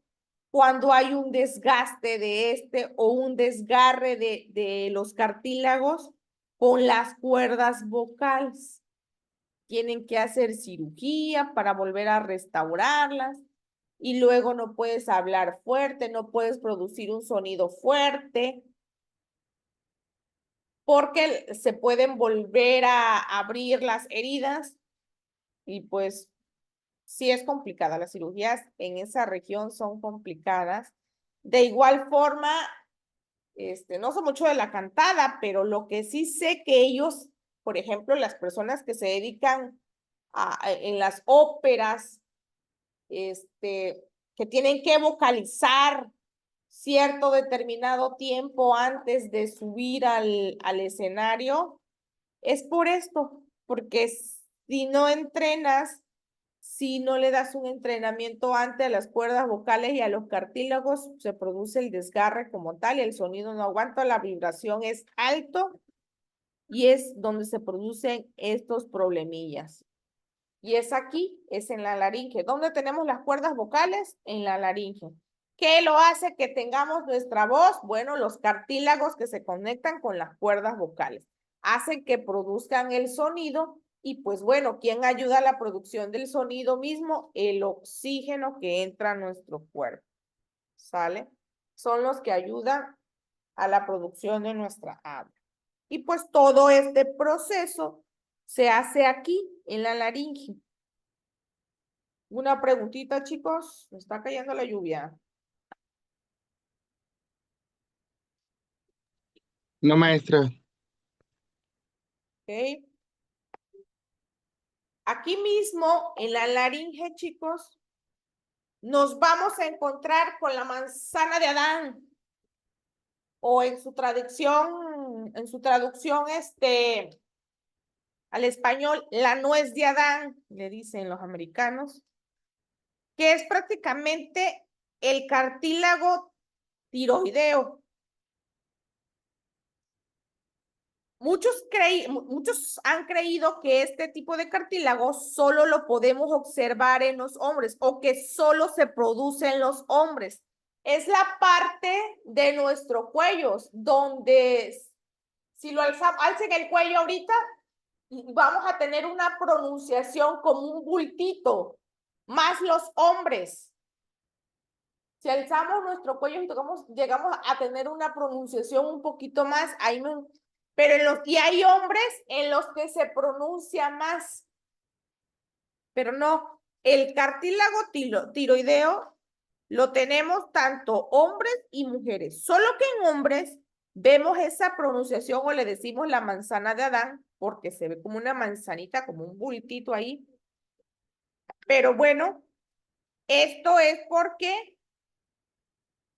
cuando hay un desgaste de o un desgarre de los cartílagos con las cuerdas vocales. Tienen que hacer cirugía para volver a restaurarlas y luego no puedes hablar fuerte, no puedes producir un sonido fuerte porque se pueden volver a abrir las heridas y pues sí es complicada. Las cirugías en esa región son complicadas. De igual forma, no sé mucho de la cantada, pero lo que sí sé que ellos, por ejemplo, las personas que se dedican en las óperas, que tienen que vocalizar cierto determinado tiempo antes de subir al escenario, es por esto, porque si no entrenas, si no le das un entrenamiento antes a las cuerdas vocales y a los cartílagos, se produce el desgarre como tal y el sonido no aguanta, la vibración es alto y es donde se producen estos problemillas. Y es aquí, es en la laringe. ¿Dónde tenemos las cuerdas vocales? En la laringe. ¿Qué lo hace que tengamos nuestra voz? Bueno, los cartílagos que se conectan con las cuerdas vocales hacen que produzcan el sonido y pues bueno, ¿quién ayuda a la producción del sonido mismo? El oxígeno que entra a nuestro cuerpo. ¿Sale? Son los que ayudan a la producción de nuestra habla. Y pues todo este proceso se hace aquí, en la laringe. Una preguntita, chicos. Me está cayendo la lluvia. No, maestra. ¿Ok? Aquí mismo, en la laringe, chicos, nos vamos a encontrar con la manzana de Adán. O en su traducción, al español, la nuez de Adán, le dicen los americanos, que es prácticamente el cartílago tiroideo. Muchos han creído que este tipo de cartílago solo lo podemos observar en los hombres o que solo se produce en los hombres. Es la parte de nuestro cuello donde si lo alcen el cuello ahorita, vamos a tener una pronunciación como un bultito, más los hombres. Si alzamos nuestro cuello y llegamos a tener una pronunciación un poquito más, ahí no. Pero y hay hombres en los que se pronuncia más. Pero no, el cartílago tiroideo lo tenemos tanto hombres y mujeres, solo que en hombres vemos esa pronunciación o le decimos la manzana de Adán, porque se ve como una manzanita, como un bultito ahí. Pero bueno, esto es porque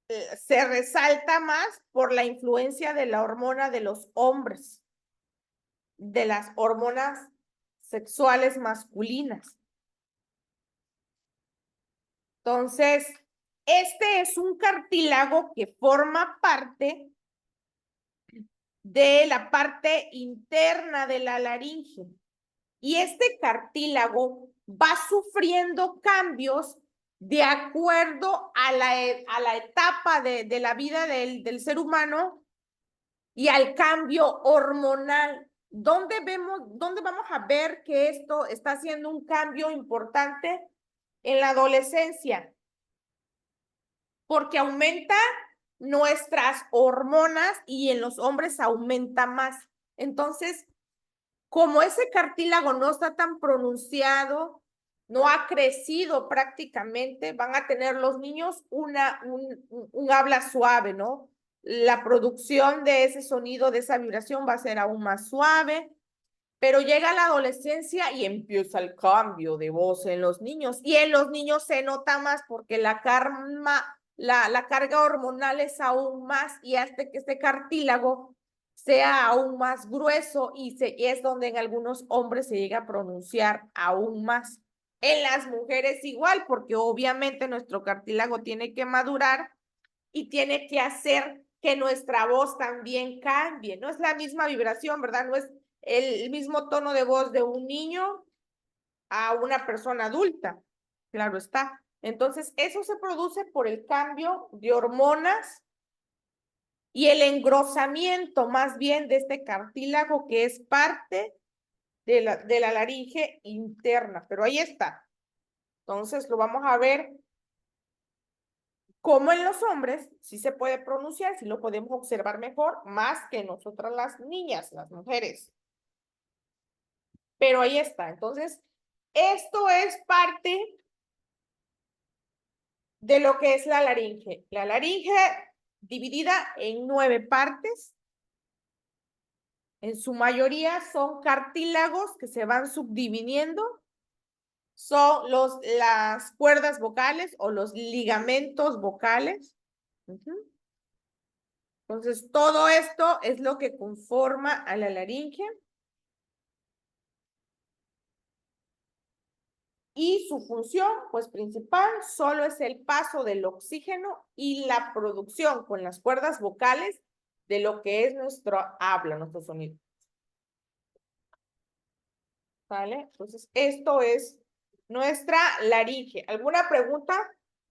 se resalta más por la influencia de la hormona de los hombres, de las hormonas sexuales masculinas. Entonces, este es un cartílago que forma parte de la parte interna de la laringe. Y este cartílago va sufriendo cambios de acuerdo a la etapa de la vida del ser humano y al cambio hormonal. ¿Dónde vamos a ver que esto está haciendo un cambio importante? En la adolescencia. Porque aumenta nuestras hormonas y en los hombres aumenta más. Entonces, como ese cartílago no está tan pronunciado, no ha crecido prácticamente, van a tener los niños un habla suave, ¿no? La producción de ese sonido, de esa vibración va a ser aún más suave, pero llega la adolescencia y empieza el cambio de voz en los niños. Y en los niños se nota más porque la carga hormonal es aún más y hace que este cartílago sea aún más grueso y es donde en algunos hombres se llega a pronunciar aún más. En las mujeres igual, porque obviamente nuestro cartílago tiene que madurar y tiene que hacer que nuestra voz también cambie. No es la misma vibración, ¿verdad? No es el mismo tono de voz de un niño a una persona adulta. Claro está. Entonces, eso se produce por el cambio de hormonas y el engrosamiento más bien de este cartílago que es parte de la laringe interna. Pero ahí está. Entonces, lo vamos a ver como en los hombres, sí se puede pronunciar, sí lo podemos observar mejor, más que nosotras las niñas, las mujeres. Pero ahí está. Entonces, esto es parte de lo que es la laringe. La laringe dividida en 9 partes. En su mayoría son cartílagos que se van subdividiendo. Son las cuerdas vocales o los ligamentos vocales. Entonces, todo esto es lo que conforma a la laringe. Y su función, pues principal, solo es el paso del oxígeno y la producción con las cuerdas vocales de lo que es nuestro habla, nuestro sonido. ¿Vale? Entonces, esto es nuestra laringe. ¿Alguna pregunta?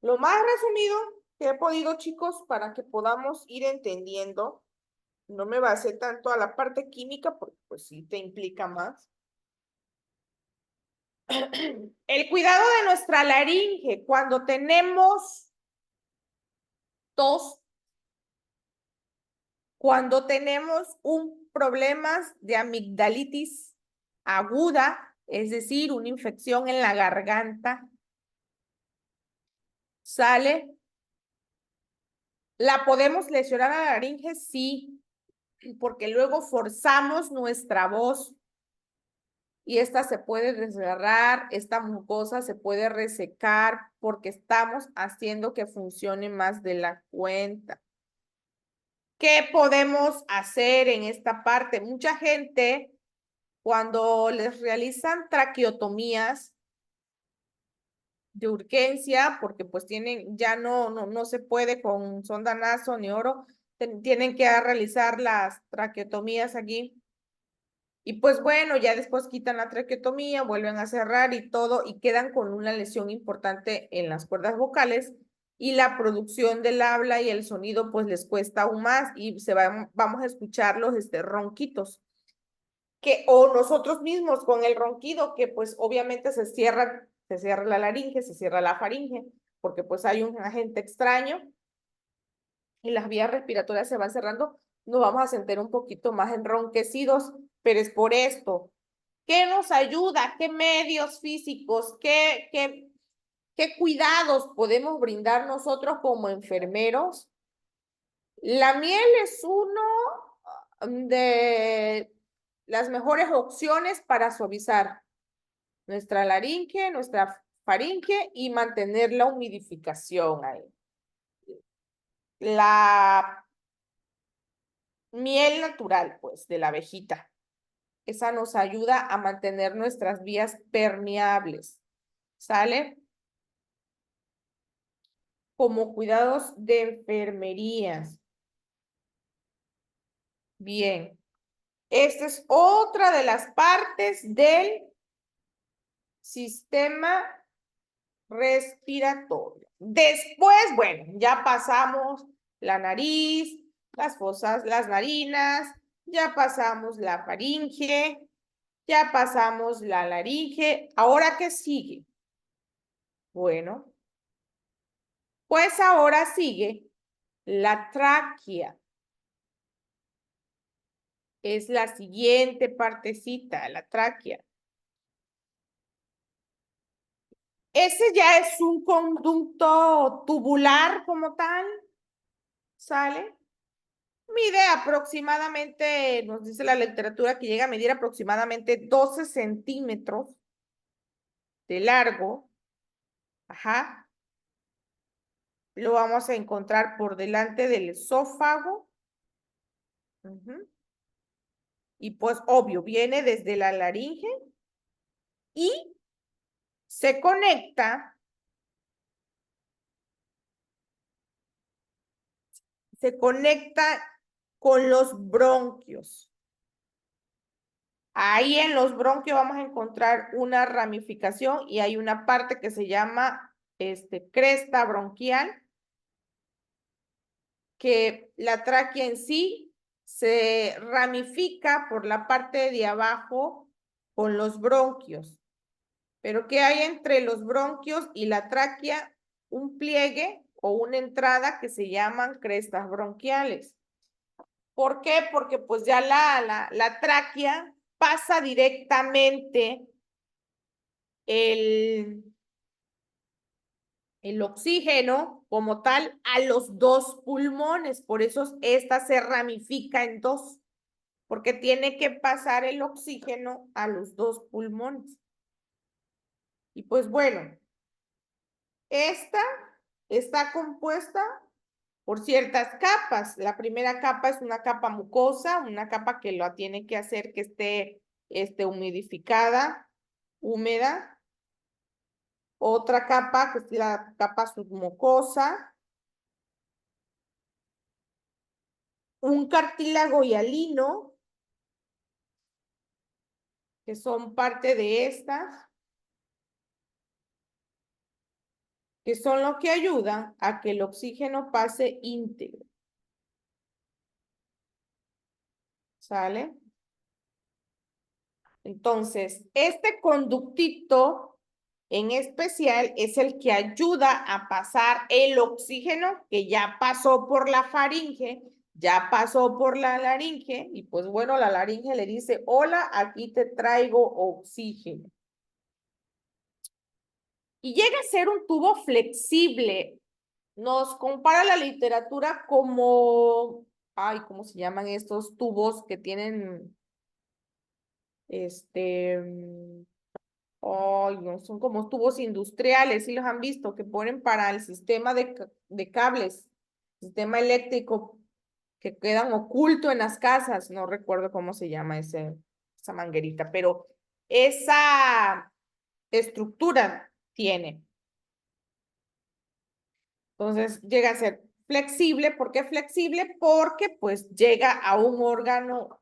Lo más resumido que he podido, chicos, para que podamos ir entendiendo. No me basé tanto a la parte química, porque pues sí te implica más. El cuidado de nuestra laringe cuando tenemos tos, cuando tenemos un problema de amigdalitis aguda, es decir, una infección en la garganta, ¿sale? ¿La podemos lesionar a la laringe? Sí, porque luego forzamos nuestra voz y esta se puede desgarrar, esta mucosa se puede resecar porque estamos haciendo que funcione más de la cuenta. ¿Qué podemos hacer en esta parte? Mucha gente, cuando les realizan traqueotomías de urgencia, porque pues ya no se puede con sonda naso ni oro, tienen que realizar las traqueotomías aquí. Y pues bueno, ya después quitan la traqueotomía, vuelven a cerrar y todo, y quedan con una lesión importante en las cuerdas vocales, y la producción del habla y el sonido pues les cuesta aún más, y vamos a escuchar los ronquitos. O nosotros mismos con el ronquido, que pues obviamente se cierra la laringe, se cierra la faringe, porque pues hay un agente extraño, y las vías respiratorias se van cerrando, nos vamos a sentir un poquito más enronquecidos, pero es por esto. ¿Qué nos ayuda? ¿Qué medios físicos? ¿Qué ¿Qué cuidados podemos brindar nosotros como enfermeros? La miel es uno de las mejores opciones para suavizar nuestra laringe, nuestra faringe y mantener la humidificación ahí. La miel natural, pues, de la abejita. Esa nos ayuda a mantener nuestras vías permeables. ¿Sale? Como cuidados de enfermerías. Bien. Esta es otra de las partes del sistema respiratorio. Después, bueno, ya pasamos la nariz, las fosas, las narinas, ya pasamos la faringe, ya pasamos la laringe. ¿Ahora qué sigue? Bueno, pues ahora sigue la tráquea. Es la siguiente partecita, la tráquea. Ese ya es un conducto tubular como tal, ¿sale? Mide aproximadamente, nos dice la literatura que llega a medir aproximadamente 12 centímetros de largo. Ajá. Lo vamos a encontrar por delante del esófago. Y pues obvio, viene desde la laringe y se conecta con los bronquios. Ahí en los bronquios vamos a encontrar una ramificación y hay una parte que se llama cresta bronquial, que la tráquea en sí se ramifica por la parte de abajo con los bronquios. Pero ¿qué hay entre los bronquios y la tráquea? Un pliegue o una entrada que se llaman crestas bronquiales. ¿Por qué? Porque pues ya la tráquea pasa directamente el oxígeno como tal a los dos pulmones. Por eso esta se ramifica en dos, porque tiene que pasar el oxígeno a los dos pulmones. Y pues bueno, esta está compuesta por ciertas capas. La primera capa es una capa mucosa, una capa que lo tiene que hacer que esté humidificada, húmeda. Otra capa, que es la capa submucosa. Un cartílago hialino, que son parte de estas, que son los que ayudan a que el oxígeno pase íntegro. ¿Sale? Entonces, este conductito en especial es el que ayuda a pasar el oxígeno que ya pasó por la faringe, ya pasó por la laringe, y pues bueno, la laringe le dice, hola, aquí te traigo oxígeno. Y llega a ser un tubo flexible. Nos compara la literatura como, ay, ¿cómo se llaman estos tubos que tienen, ay, no, son como tubos industriales, ¿sí los han visto? Que ponen para el sistema de cables, sistema eléctrico, que quedan oculto en las casas. No recuerdo cómo se llama esa manguerita, pero esa estructura tiene. Entonces llega a ser flexible. ¿Por qué flexible? Porque pues llega a un órgano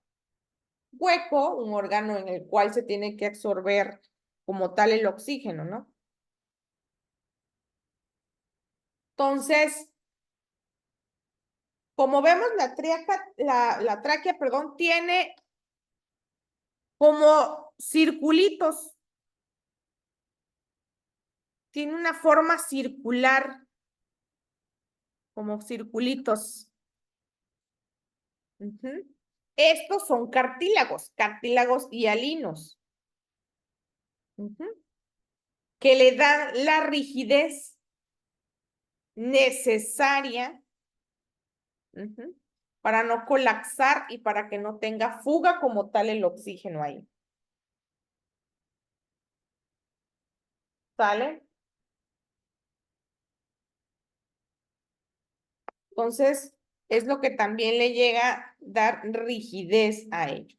hueco, un órgano en el cual se tiene que absorber como tal el oxígeno, ¿no? Entonces, como vemos, la tráquea, perdón, tiene como circulitos. Tiene una forma circular, como circulitos. Estos son cartílagos hialinos. que le dan la rigidez necesaria para no colapsar y para que no tenga fuga como tal el oxígeno ahí. ¿Sale? Entonces, es lo que también le llega a dar rigidez a ello.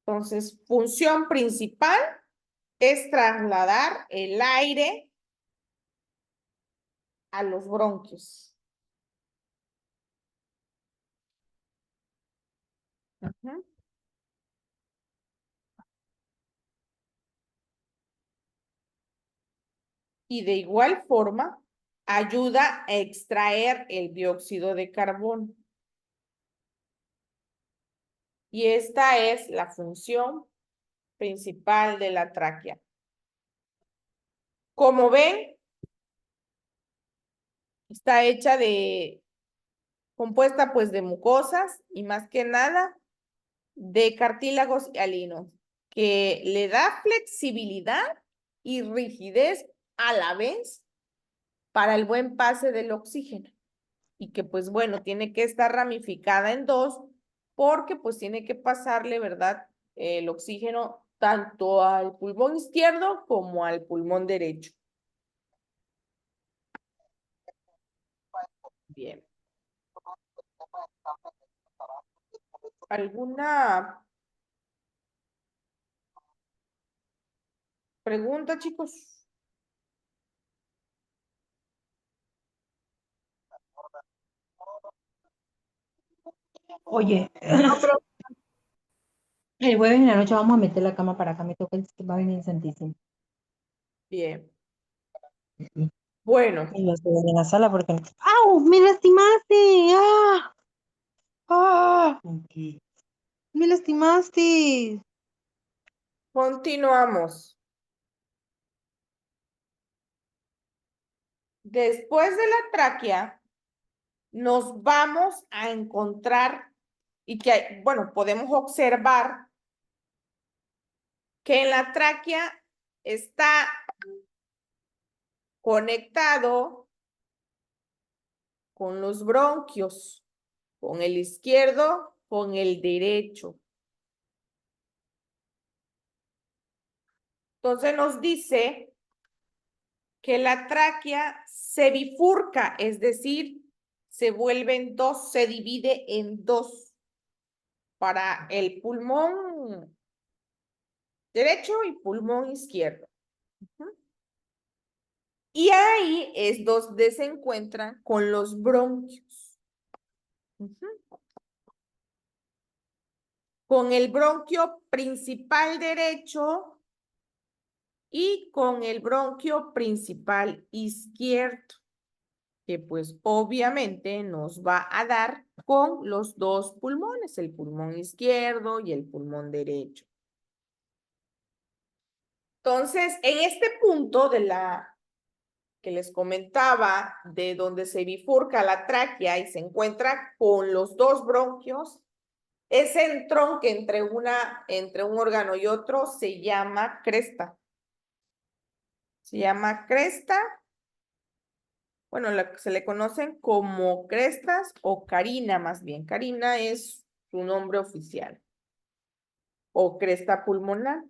Entonces, función principal es trasladar el aire a los bronquios. Y de igual forma, ayuda a extraer el dióxido de carbono. Y esta es la función principal de la tráquea. Como ven, está hecha compuesta pues de mucosas y más que nada de cartílagos hialinos, que le da flexibilidad y rigidez a la vez para el buen pase del oxígeno. Y que pues bueno, tiene que estar ramificada en dos porque pues tiene que pasarle, ¿verdad? El oxígeno tanto al pulmón izquierdo como al pulmón derecho. Bien. ¿Alguna pregunta, chicos? Oye, el jueves en la noche vamos a meter la cama para acá, me toca va a venir el Santísimo. Bien. Bueno, Y lo estoy en la sala porque... ¡Au! ¡Me lastimaste! ¡Ah! ¡Ah! ¡Me lastimaste! continuamos. Después de la tráquea, nos vamos a encontrar y que, bueno, podemos observar que en la tráquea está conectado con los bronquios, con el izquierdo, con el derecho. Entonces nos dice que la tráquea se bifurca, es decir, se vuelve en dos, se divide en dos para el pulmón derecho y pulmón izquierdo. Y ahí es donde se encuentran con los bronquios. Con el bronquio principal derecho y con el bronquio principal izquierdo, que pues obviamente nos va a dar con los dos pulmones, el pulmón izquierdo y el pulmón derecho. Entonces, en este punto de la que les comentaba, de donde se bifurca la tráquea y se encuentra con los dos bronquios, ese entronque entre un órgano y otro se llama cresta. Se llama cresta. Bueno, se le conocen como crestas o carina más bien. Carina es su nombre oficial. O cresta pulmonar.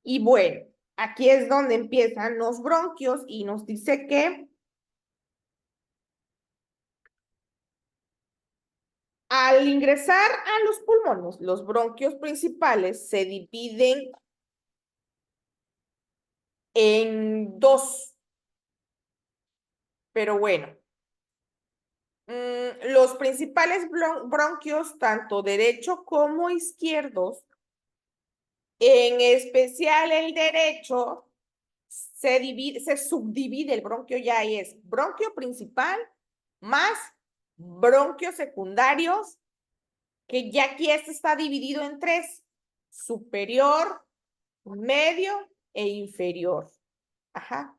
Y bueno, aquí es donde empiezan los bronquios y nos dice que al ingresar a los pulmones, los bronquios principales se dividen en dos. Pero bueno, los principales bronquios, tanto derecho como izquierdos, en especial el derecho, se subdivide, el bronquio ya es bronquio principal más bronquios secundarios, que ya aquí este está dividido en tres: superior, medio e inferior. Ajá.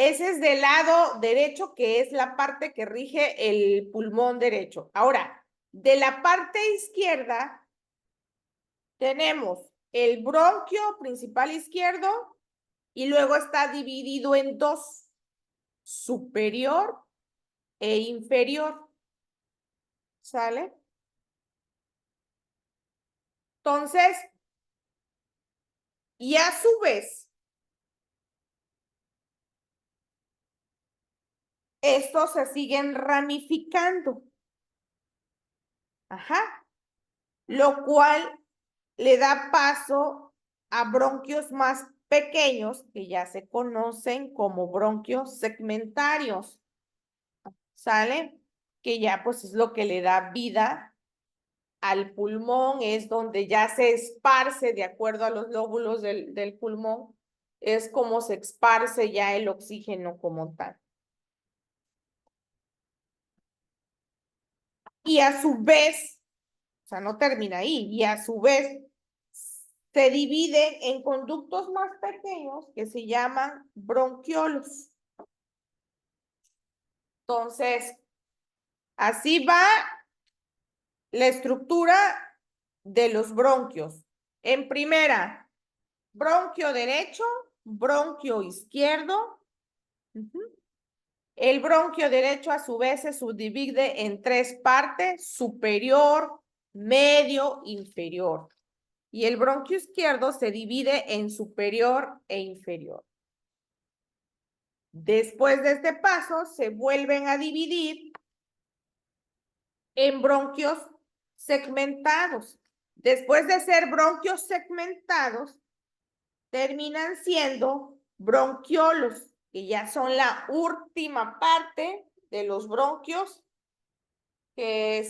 Ese es del lado derecho, que es la parte que rige el pulmón derecho. Ahora, de la parte izquierda, tenemos el bronquio principal izquierdo y luego está dividido en dos, superior e inferior. ¿Sale? Entonces, y a su vez, estos se siguen ramificando. Ajá. Lo cual le da paso a bronquios más pequeños que ya se conocen como bronquios segmentarios. ¿Sale? Que ya pues es lo que le da vida al pulmón, es donde ya se esparce de acuerdo a los lóbulos del pulmón, es como se esparce ya el oxígeno como tal. Y a su vez, o sea, no termina ahí, y a su vez se dividen en conductos más pequeños que se llaman bronquiolos. Entonces, así va la estructura de los bronquios. En primera, bronquio derecho, bronquio izquierdo. El bronquio derecho a su vez se subdivide en tres partes: superior, medio, inferior. Y el bronquio izquierdo se divide en superior e inferior. Después de este paso, se vuelven a dividir en bronquios segmentados. Después de ser bronquios segmentados, terminan siendo bronquiolos, que ya son la última parte de los bronquios, que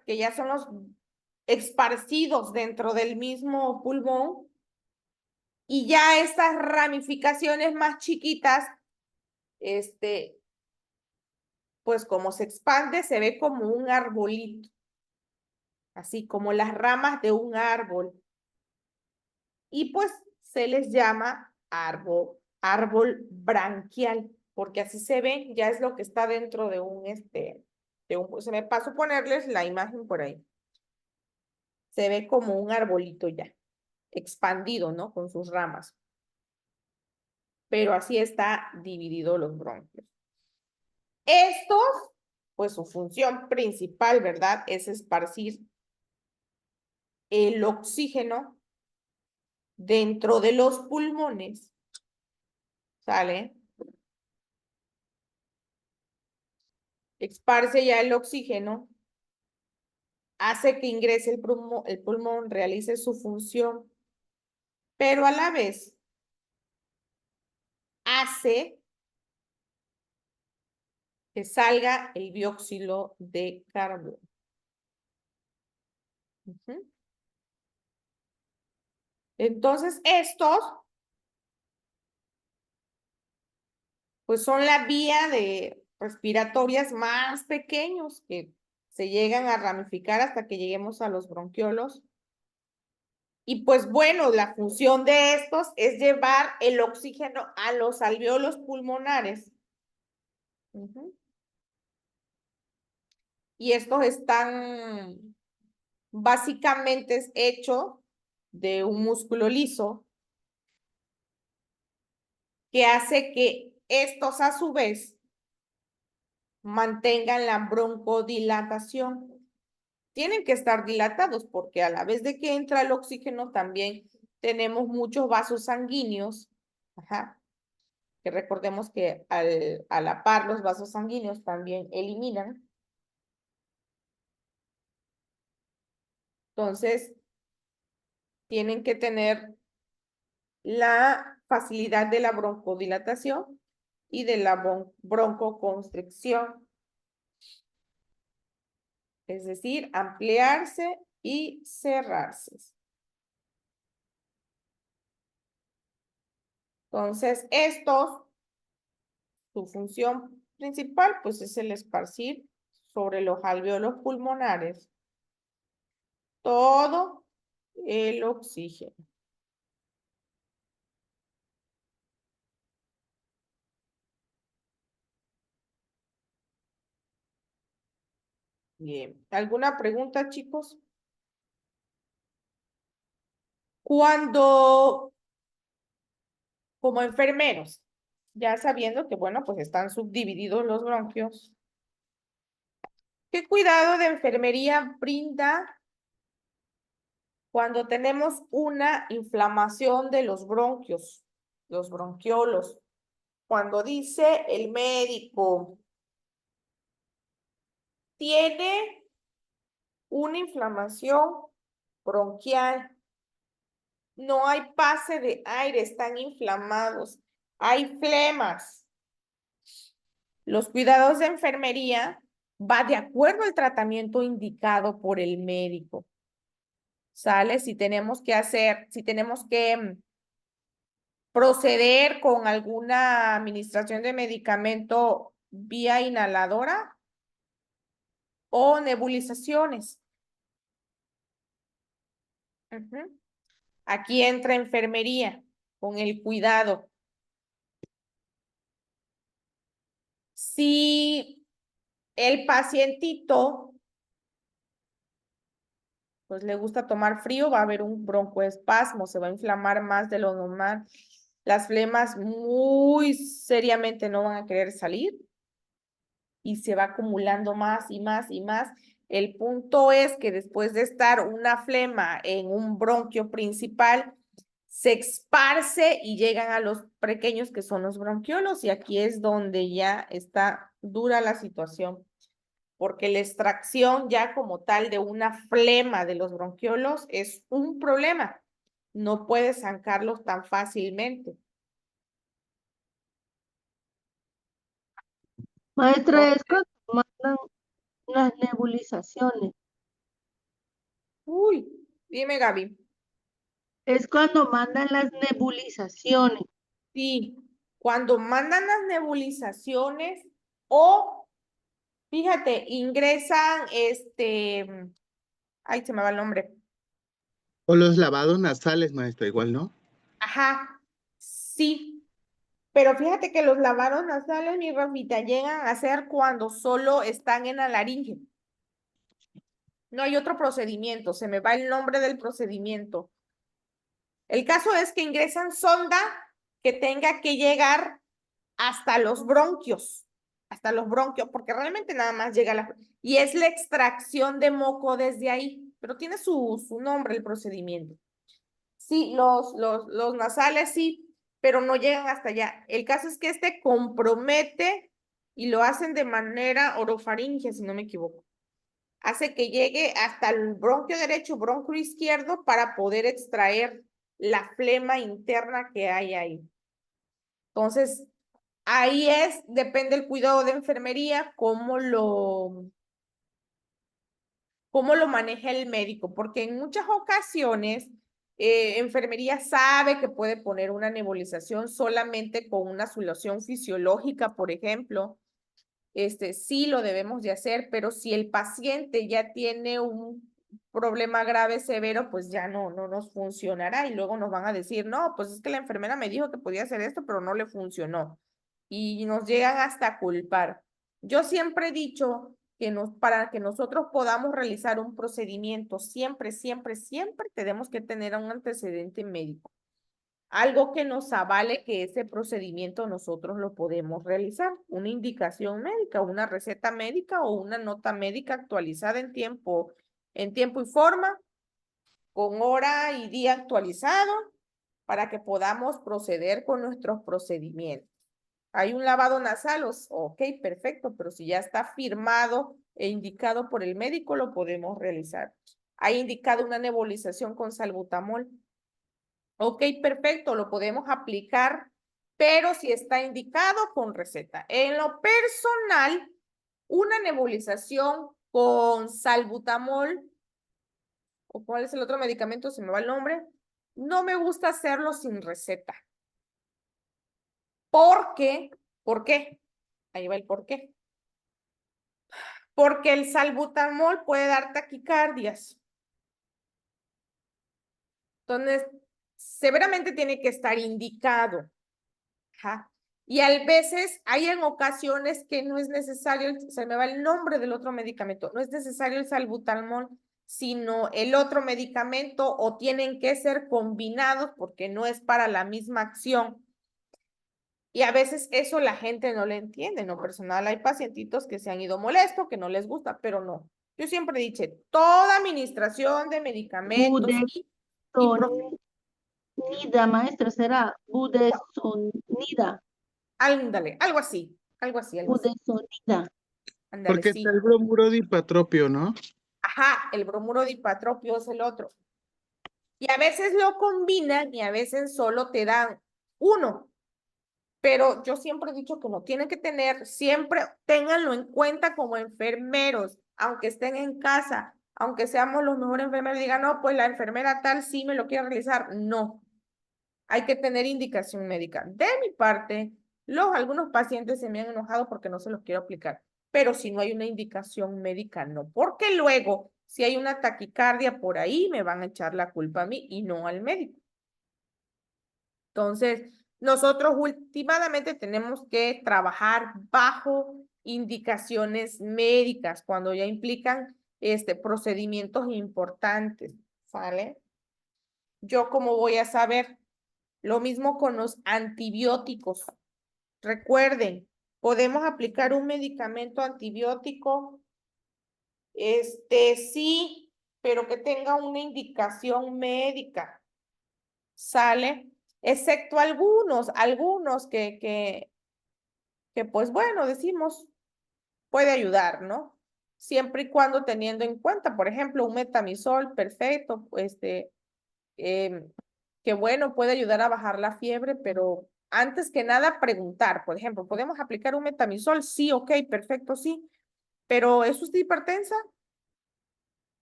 ya son los esparcidos dentro del mismo pulmón. Y ya estas ramificaciones más chiquitas, pues como se expande, se ve como un arbolito, así como las ramas de un árbol. Y pues se les llama árbol branquial, porque así se ve, ya es lo que está dentro de se me pasó ponerles la imagen por ahí. Se ve como un arbolito ya, expandido, ¿no? Con sus ramas. Pero así está dividido los bronquios. Estos, pues su función principal, ¿verdad? Es esparcir el oxígeno dentro de los pulmones. ¿Sale? Esparce ya el oxígeno, hace que ingrese el pulmón, realice su función, pero a la vez hace que salga el dióxido de carbono. Entonces, estos, pues son la vía de respiratorias más pequeños que se llegan a ramificar hasta que lleguemos a los bronquiolos. Y pues bueno, la función de estos es llevar el oxígeno a los alvéolos pulmonares. Y estos están básicamente hechos de un músculo liso que hace que estos a su vez mantengan la broncodilatación. Tienen que estar dilatados porque a la vez de que entra el oxígeno también tenemos muchos vasos sanguíneos, que recordemos que a la par los vasos sanguíneos también eliminan. Entonces, tienen que tener la facilidad de la broncodilatación y de la broncoconstricción. Es decir, ampliarse y cerrarse. Entonces, su función principal, pues es el esparcir sobre los alvéolos pulmonares todo el oxígeno. Bien. ¿Alguna pregunta, chicos? Cuando, como enfermeros, ya sabiendo que, bueno, pues están subdivididos los bronquios, ¿qué cuidado de enfermería brinda cuando tenemos una inflamación de los bronquios, los bronquiolos? Cuando dice el médico, tiene una inflamación bronquial, no hay pase de aire, están inflamados, hay flemas. Los cuidados de enfermería va de acuerdo al tratamiento indicado por el médico. ¿Sale? Si tenemos que hacer, si tenemos que proceder con alguna administración de medicamento vía inhaladora o nebulizaciones. Ujú. Aquí entra enfermería con el cuidado. Si el pacientito pues le gusta tomar frío, va a haber un broncoespasmo, se va a inflamar más de lo normal. Las flemas muy seriamente no van a querer salir y se va acumulando más y más y más. El punto es que después de estar una flema en un bronquio principal, se esparce y llegan a los pequeños que son los bronquiolos y aquí es donde ya está dura la situación, porque la extracción ya como tal de una flema de los bronquiolos es un problema. No puedes sacarlos tan fácilmente. Maestra, es cuando mandan las nebulizaciones. Uy, dime, Gaby. Es cuando mandan las nebulizaciones. Sí, cuando mandan las nebulizaciones o, fíjate, ingresan ay, se me va el nombre. O los lavados nasales, maestra, igual, ¿no? Ajá, sí, pero fíjate que los lavados nasales, mi Rafita, llegan a ser cuando solo están en la laringe. No hay otro procedimiento, se me va el nombre del procedimiento. El caso es que ingresan sonda que tenga que llegar hasta los bronquios, porque realmente nada más llega y es la extracción de moco desde ahí, pero tiene su nombre el procedimiento. Sí, los nasales sí, pero no llegan hasta allá. El caso es que este compromete y lo hacen de manera orofaringia, si no me equivoco. Hace que llegue hasta el bronquio derecho, bronquio izquierdo, para poder extraer la flema interna que hay ahí. Entonces, ahí depende el cuidado de enfermería, cómo lo maneja el médico, porque en muchas ocasiones enfermería sabe que puede poner una nebulización solamente con una solución fisiológica, por ejemplo. Sí lo debemos de hacer, pero si el paciente ya tiene un problema grave, severo, pues ya no nos funcionará y luego nos van a decir, no, pues es que la enfermera me dijo que podía hacer esto, pero no le funcionó. Y nos llegan hasta a culpar. Yo siempre he dicho que para que nosotros podamos realizar un procedimiento, siempre, siempre, siempre tenemos que tener un antecedente médico. Algo que nos avale que ese procedimiento nosotros lo podemos realizar, una indicación médica, una receta médica o una nota médica actualizada en tiempo y forma, con hora y día actualizado, para que podamos proceder con nuestros procedimientos. Hay un lavado nasal, ok, perfecto, pero si ya está firmado e indicado por el médico, lo podemos realizar. Hay indicado una nebulización con salbutamol. Ok, perfecto, lo podemos aplicar, pero si está indicado con receta. En lo personal, una nebulización con salbutamol, o cuál es el otro medicamento, se me va el nombre, no me gusta hacerlo sin receta. ¿Por qué? ¿Por qué? Ahí va el por qué. Porque el salbutamol puede dar taquicardias. Entonces, severamente tiene que estar indicado. Ajá. Y a veces hay en ocasiones que no es necesario, se me va el nombre del otro medicamento, no es necesario el salbutamol, sino el otro medicamento o tienen que ser combinados porque no es para la misma acción. Y a veces eso la gente no le entiende, ¿no? Personal, hay pacientitos que se han ido molestos, que no les gusta, pero no. Yo siempre he dicho, toda administración de medicamentos Budesonida, maestra, será budesonida. ándale, algo así, algo así. Budesonida. Ándale, Porque sí. está el bromuro dipatropio, ¿no? Ajá, el bromuro dipatropio es el otro. Y a veces lo combinan y a veces solo te dan uno. Pero yo siempre he dicho que no tienen que tener, siempre ténganlo en cuenta como enfermeros, aunque estén en casa, aunque seamos los mejores enfermeros, digan, no, pues la enfermera tal sí me lo quiere realizar. No, hay que tener indicación médica. De mi parte, algunos pacientes se me han enojado porque no se los quiero aplicar, pero si no hay una indicación médica, no, porque luego, si hay una taquicardia por ahí, me van a echar la culpa a mí y no al médico. Entonces, nosotros últimamente tenemos que trabajar bajo indicaciones médicas cuando ya implican procedimientos importantes, ¿sale? Yo cómo voy a saber, lo mismo con los antibióticos. Recuerden, podemos aplicar un medicamento antibiótico, sí, pero que tenga una indicación médica, ¿sale? Excepto algunos que pues bueno, decimos, puede ayudar, ¿no? Siempre y cuando teniendo en cuenta, por ejemplo, un metamizol perfecto, que bueno, puede ayudar a bajar la fiebre, pero antes que nada preguntar, por ejemplo, ¿podemos aplicar un metamizol? Sí, ok, perfecto, sí, pero ¿es usted hipertensa?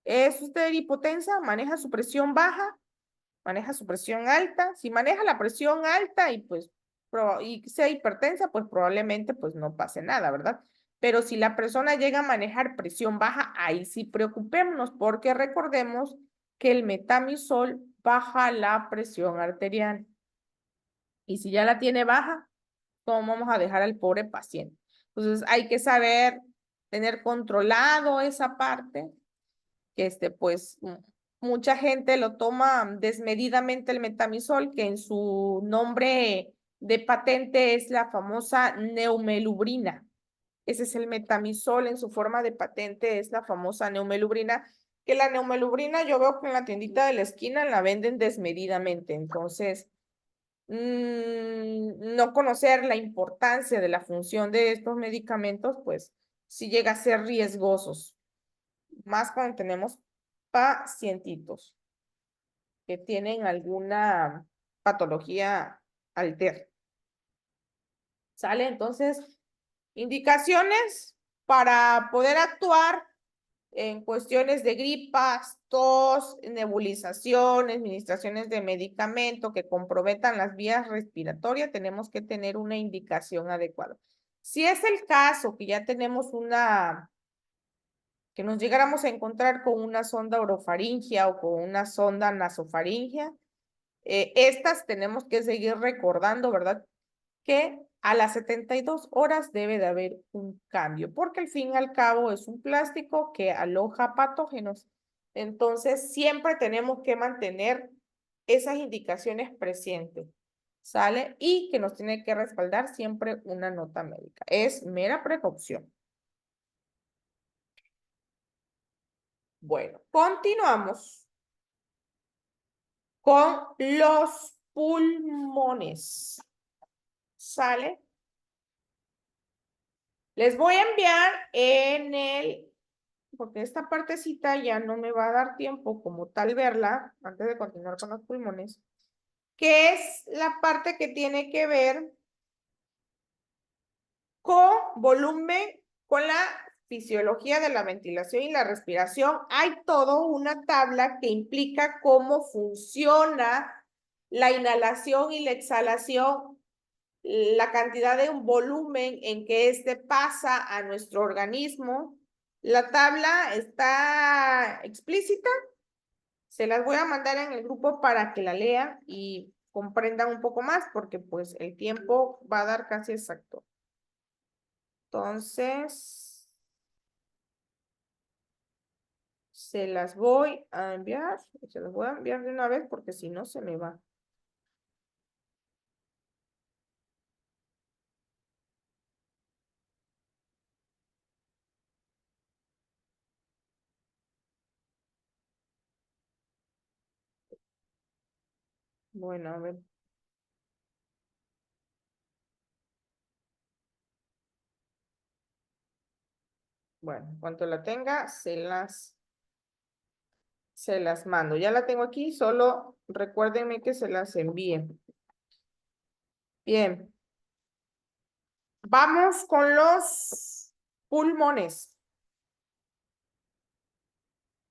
¿Es usted hipotensa? ¿Maneja su presión baja? ¿Maneja su presión alta? Si maneja la presión alta y pues y sea hipertensa, pues probablemente pues no pase nada, ¿verdad? Pero si la persona llega a manejar presión baja, ahí sí preocupémonos, porque recordemos que el metamizol baja la presión arterial. Y si ya la tiene baja, ¿cómo vamos a dejar al pobre paciente? Entonces hay que saber tener controlado esa parte, que pues mucha gente lo toma desmedidamente el metamizol, que en su nombre de patente es la famosa neumelubrina. Ese es el metamizol, en su forma de patente es la famosa neumelubrina, que la neumelubrina yo veo que en la tiendita de la esquina la venden desmedidamente. Entonces, no conocer la importancia de la función de estos medicamentos, pues sí llega a ser riesgosos, más cuando tenemos pacientitos que tienen alguna patología alterna. ¿Sale? Entonces, indicaciones para poder actuar en cuestiones de gripas, tos, nebulización, administraciones de medicamento que comprometan las vías respiratorias, tenemos que tener una indicación adecuada. Si es el caso que ya tenemos que nos llegáramos a encontrar con una sonda orofaringia o con una sonda nasofaringia, estas tenemos que seguir recordando, ¿verdad? Que a las 72 horas debe de haber un cambio, porque al fin y al cabo es un plástico que aloja patógenos. Entonces, siempre tenemos que mantener esas indicaciones presentes, ¿sale? Y que nos tiene que respaldar siempre una nota médica. Es mera precaución. Bueno, continuamos con los pulmones. ¿Sale? Les voy a enviar porque esta partecita ya no me va a dar tiempo como tal verla, antes de continuar con los pulmones, que es la parte que tiene que ver con volumen, con la fisiología de la ventilación y la respiración. Hay todo una tabla que implica cómo funciona la inhalación y la exhalación, la cantidad de un volumen en que pasa a nuestro organismo. La tabla está explícita. Se las voy a mandar en el grupo para que la lean y comprendan un poco más porque pues el tiempo va a dar casi exacto. Entonces, se las voy a enviar. Se las voy a enviar de una vez porque si no se me va. Bueno, a ver. Bueno, en cuanto la tenga, se las mando. Ya la tengo aquí, solo recuérdenme que se las envíe. Bien. Vamos con los pulmones.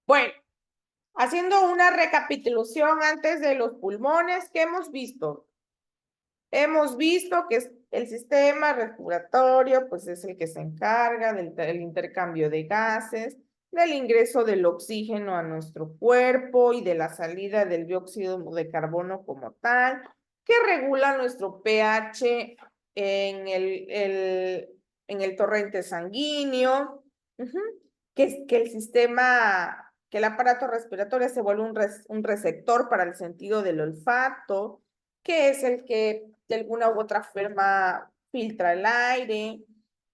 Bueno, haciendo una recapitulación antes de los pulmones, ¿qué hemos visto? Hemos visto que el sistema respiratorio, pues es el que se encarga del intercambio de gases, del ingreso del oxígeno a nuestro cuerpo y de la salida del dióxido de carbono como tal, que regula nuestro pH en el torrente sanguíneo, que el aparato respiratorio se vuelve un receptor para el sentido del olfato, que es el que de alguna u otra forma filtra el aire,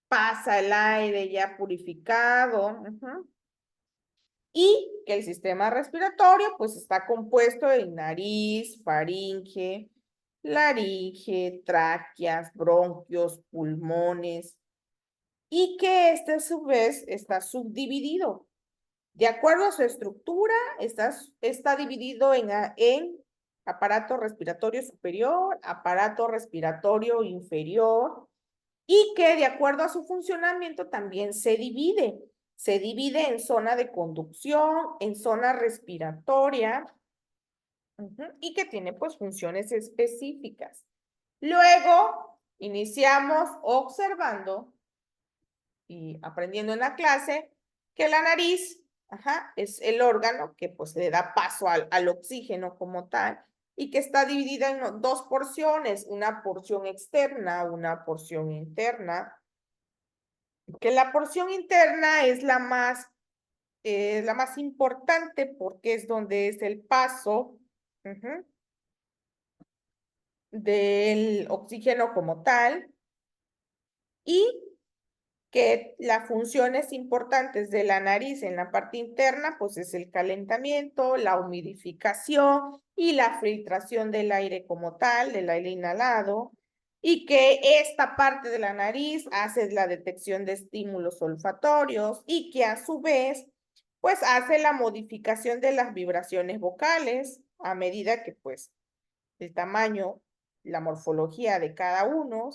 pasa el aire ya purificado, y que el sistema respiratorio pues está compuesto de nariz, faringe, laringe, tráqueas, bronquios, pulmones, y que este a su vez está subdividido. De acuerdo a su estructura, está dividido en aparato respiratorio superior, aparato respiratorio inferior, y que de acuerdo a su funcionamiento también se divide. Se divide en zona de conducción, en zona respiratoria, y que tiene pues funciones específicas. Luego, iniciamos observando y aprendiendo en la clase que la nariz es el órgano que pues le da paso al oxígeno como tal y que está dividida en dos porciones, una porción externa, una porción interna, que la porción interna es la más importante porque es donde es el paso del oxígeno como tal y que las funciones importantes de la nariz en la parte interna, pues es el calentamiento, la humidificación y la filtración del aire como tal, del aire inhalado, y que esta parte de la nariz hace la detección de estímulos olfatorios y que a su vez, pues hace la modificación de las vibraciones vocales a medida que, pues, el tamaño, la morfología de cada uno,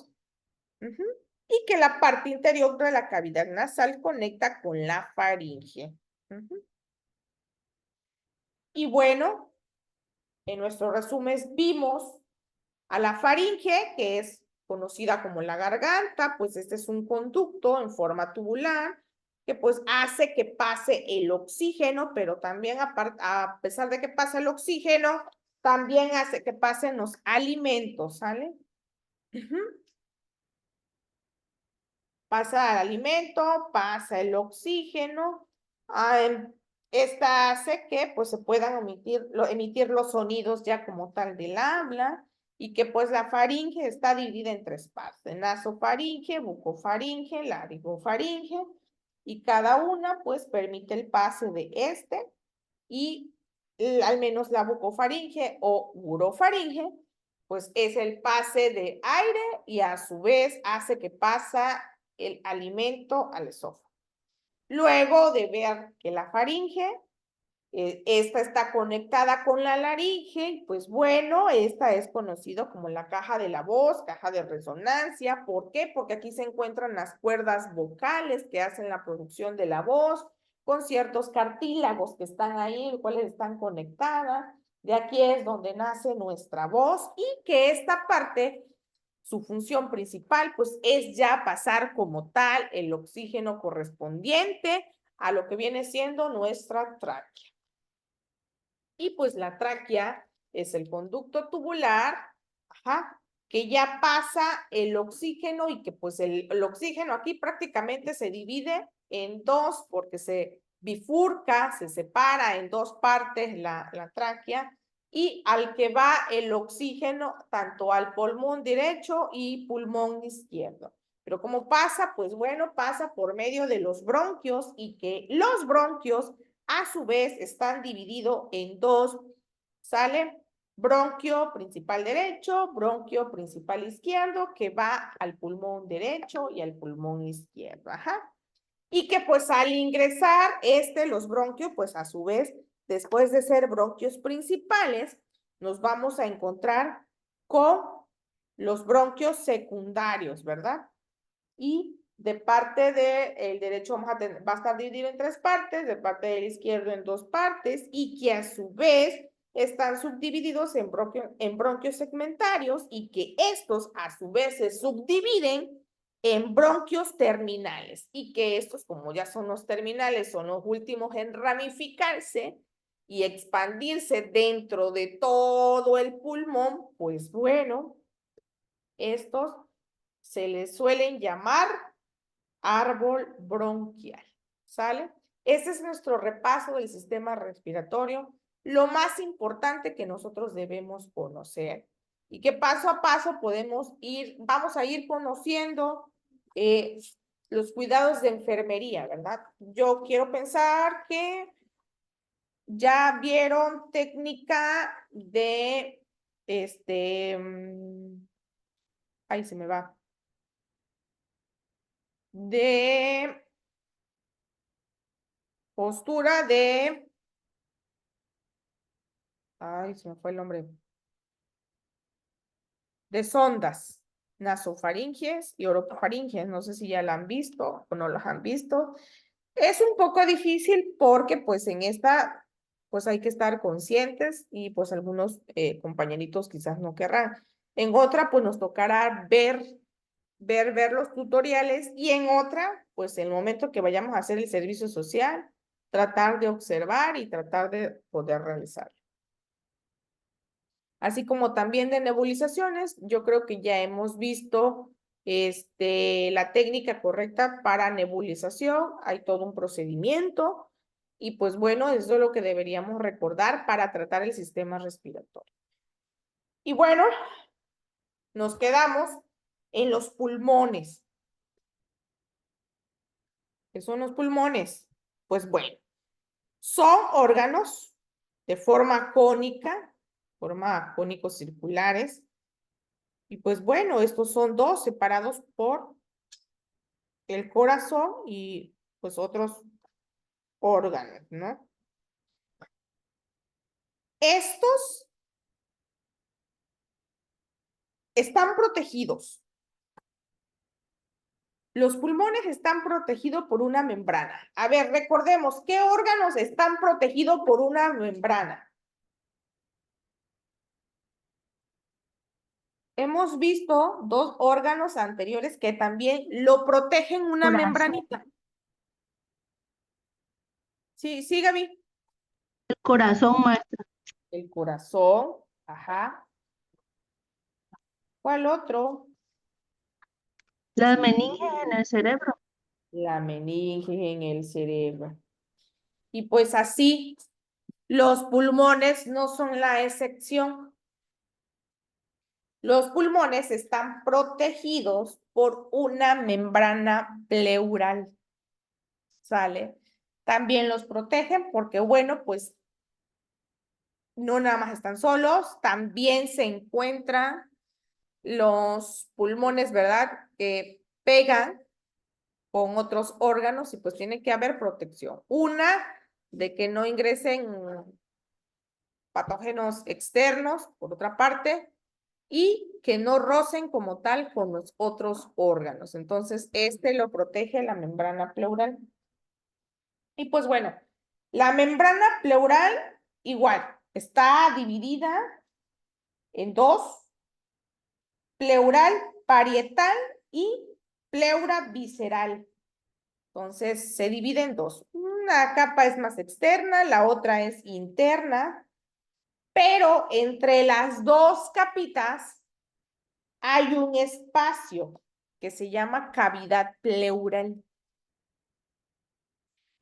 y que la parte interior de la cavidad nasal conecta con la faringe. Y bueno, en nuestro resumen vimos a la faringe, que es conocida como la garganta, pues este es un conducto en forma tubular que pues hace que pase el oxígeno, pero también a pesar de que pasa el oxígeno, también hace que pasen los alimentos, ¿sale? Pasa el alimento, pasa el oxígeno. Esta hace que pues, se puedan emitir los sonidos ya como tal del habla y que pues la faringe está dividida en tres partes: nasofaringe, bucofaringe, laringofaringe, y cada una pues permite el pase de y al menos la bucofaringe o urofaringe pues es el pase de aire y a su vez hace que pasa el alimento al esófago. Luego de ver que la faringe, esta está conectada con la laringe, pues bueno, esta es conocido como la caja de la voz, caja de resonancia. ¿Por qué? Porque aquí se encuentran las cuerdas vocales que hacen la producción de la voz, con ciertos cartílagos que están ahí, los cuales están conectadas. De aquí es donde nace nuestra voz y que esta parte, su función principal, pues es ya pasar como tal el oxígeno correspondiente a lo que viene siendo nuestra tráquea. Y pues la tráquea es el conducto tubular Ajá, que ya pasa el oxígeno y que pues el oxígeno aquí prácticamente se divide en dos porque se bifurca, se separa en dos partes la tráquea y al que va el oxígeno tanto al pulmón derecho y pulmón izquierdo. Pero ¿cómo pasa? Pues bueno, pasa por medio de los bronquios y que los bronquios a su vez están divididos en dos, ¿sale? Bronquio principal derecho, bronquio principal izquierdo, que va al pulmón derecho y al pulmón izquierdo, ajá. Y que pues al ingresar los bronquios, pues a su vez, después de ser bronquios principales, nos vamos a encontrar con los bronquios secundarios, ¿verdad? Y de parte del derecho va a estar dividido en tres partes, de parte del izquierdo en dos partes, y que a su vez están subdivididos en bronquios segmentarios y que estos a su vez se subdividen en bronquios terminales y que estos, como ya son los terminales, son los últimos en ramificarse y expandirse dentro de todo el pulmón, pues bueno, estos se les suelen llamar árbol bronquial, ¿sale? Ese es nuestro repaso del sistema respiratorio, lo más importante que nosotros debemos conocer y que paso a paso vamos a ir conociendo los cuidados de enfermería, ¿verdad? Yo quiero pensar que ya vieron técnica de, ahí se me va, de postura ay, se me fue el nombre, de sondas nasofaringes y orofaringes. No sé si ya la han visto o no las han visto. Es un poco difícil porque pues en esta pues hay que estar conscientes y pues algunos compañeritos quizás no querrán. En otra pues nos tocará ver los tutoriales y en otra pues en el momento que vayamos a hacer el servicio social, tratar de observar y tratar de poder realizar. Así como también de nebulizaciones, yo creo que ya hemos visto la técnica correcta para nebulización, hay todo un procedimiento y pues bueno, eso es lo que deberíamos recordar para tratar el sistema respiratorio. Y bueno, nos quedamos en los pulmones. ¿Qué son los pulmones? Pues bueno, son órganos de forma cónica, forma cónicos circulares. Y pues bueno, estos son dos separados por el corazón y pues otros órganos, ¿no? Estos están protegidos. Los pulmones están protegidos por una membrana. A ver, recordemos, ¿qué órganos están protegidos por una membrana? Hemos visto dos órganos anteriores que también lo protegen una Corazón. membranita. Sí, sí, Gaby. El corazón, maestra. El corazón, ajá. ¿Cuál otro? Las meninges en el cerebro. La meninge en el cerebro. Y pues así, los pulmones no son la excepción. Los pulmones están protegidos por una membrana pleural. ¿Sale? También los protegen porque, bueno, pues no nada más están solos, también se encuentran los pulmones, ¿verdad? Que pegan con otros órganos y pues tiene que haber protección. Una, de que no ingresen patógenos externos, por otra parte, y que no rocen como tal con los otros órganos. Entonces, lo protege la membrana pleural. Y pues bueno, la membrana pleural igual, está dividida en dos, pleural parietal y pleura visceral. Entonces, se divide en dos. Una capa es más externa, la otra es interna, pero entre las dos capitas hay un espacio que se llama cavidad pleural,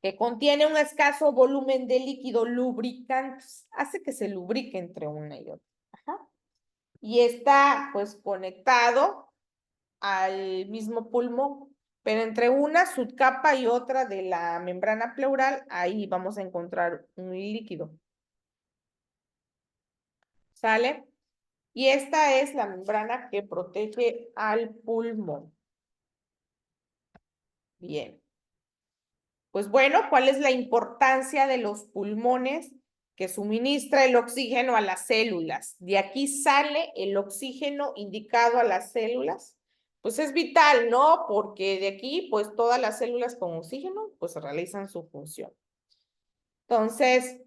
que contiene un escaso volumen de líquido lubricante, hace que se lubrique entre una y otra. Ajá. Y está pues conectado al mismo pulmón, pero entre una subcapa y otra de la membrana pleural, ahí vamos a encontrar un líquido. ¿Sale? Y esta es la membrana que protege al pulmón. Bien. Pues bueno, ¿cuál es la importancia de los pulmones? Que suministra el oxígeno a las células. De aquí sale el oxígeno indicado a las células. Pues es vital, ¿no? Porque de aquí, pues todas las células con oxígeno, pues realizan su función. Entonces,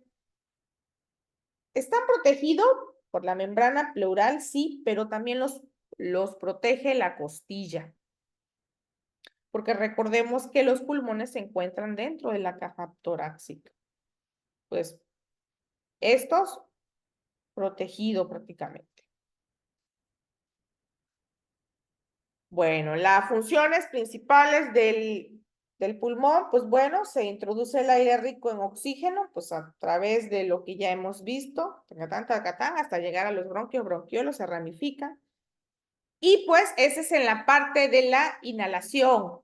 ¿están protegidos por la membrana pleural? Sí, pero también los protege la costilla. Porque recordemos que los pulmones se encuentran dentro de la caja torácica. Pues estos protegidos prácticamente. Bueno, las funciones principales del pulmón, pues bueno, se introduce el aire rico en oxígeno, pues a través de lo que ya hemos visto, tacatán, tacatán, hasta llegar a los bronquios, bronquiolos, se ramifican. Y pues ese es en la parte de la inhalación.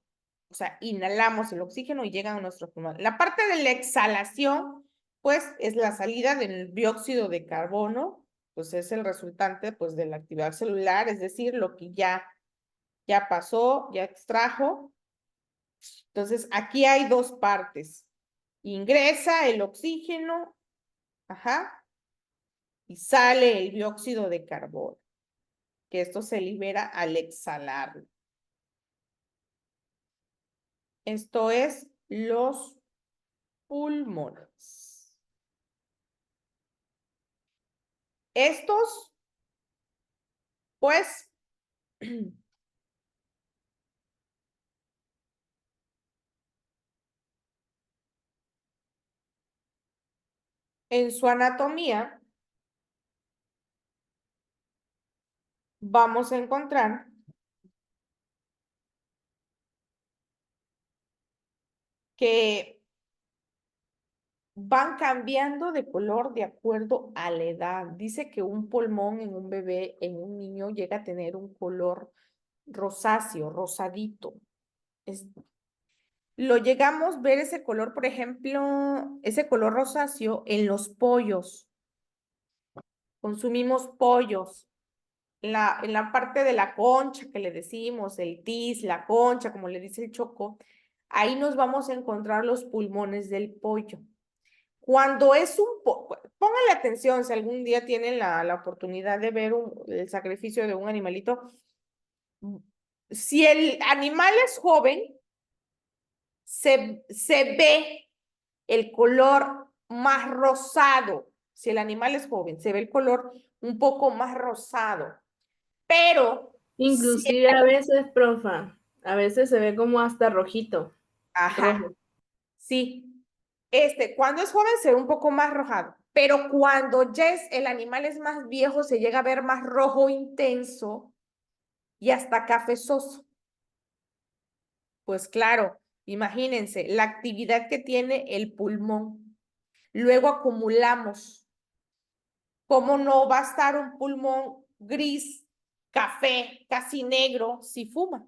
O sea, inhalamos el oxígeno y llega a nuestro pulmón. La parte de la exhalación, pues es la salida del dióxido de carbono, pues es el resultante pues de la actividad celular, es decir, lo que ya pasó, ya extrajo. Entonces, aquí hay dos partes. Ingresa el oxígeno, ajá, y sale el dióxido de carbono, que esto se libera al exhalarlo. Esto es los pulmones. Estos, pues, en su anatomía, vamos a encontrar que van cambiando de color de acuerdo a la edad. Dice que un pulmón en un bebé, en un niño, llega a tener un color rosáceo, rosadito. Lo llegamos a ver ese color, por ejemplo, ese color rosáceo en los pollos. Consumimos pollos. En la parte de la concha que le decimos, el tis, la concha, como le dice el Choco, ahí nos vamos a encontrar los pulmones del pollo. Cuando es póngale atención si algún día tienen la oportunidad de ver el sacrificio de un animalito. Si el animal es joven, se ve el color más rosado. Si el animal es joven, se ve el color un poco más rosado. Pero Inclusive a veces, profa, a veces se ve como hasta rojito. ajá, rojo. sí. Cuando es joven se ve un poco más rojado, pero cuando ya el animal es más viejo, se llega a ver más rojo intenso y hasta cafezoso. Pues claro, imagínense la actividad que tiene el pulmón. Luego acumulamos. ¿Cómo no va a estar un pulmón gris, café, casi negro si fuma?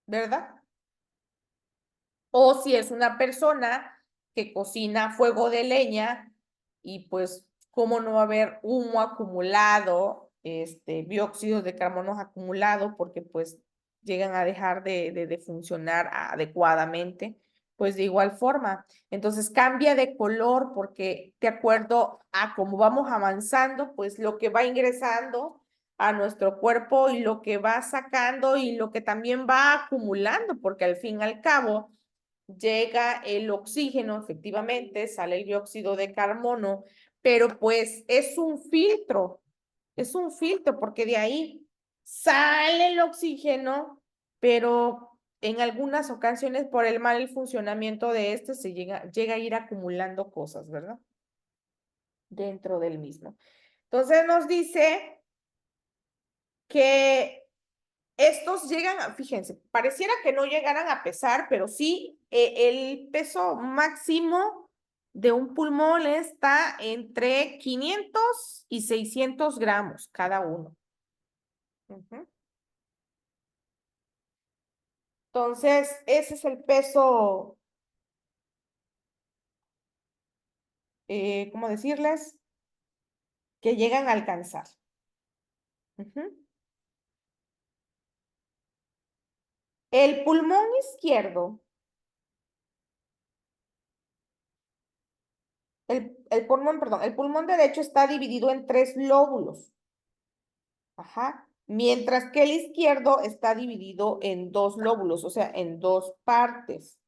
¿Verdad? O si es una persona que cocina a fuego de leña y pues, ¿cómo no va a haber humo acumulado, dióxido de carbono acumulado? Porque pues llegan a dejar de funcionar adecuadamente. Pues de igual forma, entonces cambia de color porque de acuerdo a cómo vamos avanzando, pues lo que va ingresando a nuestro cuerpo y lo que va sacando y lo que también va acumulando, porque al fin y al cabo llega el oxígeno, efectivamente, sale el dióxido de carbono, pero pues es un filtro porque de ahí sale el oxígeno, pero en algunas ocasiones por el mal funcionamiento de se llega a ir acumulando cosas, ¿verdad? Dentro del mismo. Entonces nos dice que estos llegan a, fíjense, pareciera que no llegaran a pesar, pero sí, el peso máximo de un pulmón está entre 500 y 600 gramos cada uno. Ujú. Entonces, ese es el peso, ¿cómo decirles? Que llegan a alcanzar. Ujú. El pulmón izquierdo, el pulmón, perdón, el pulmón derecho está dividido en 3 lóbulos. Ajá. Mientras que el izquierdo está dividido en 2 lóbulos, o sea, en 2 partes.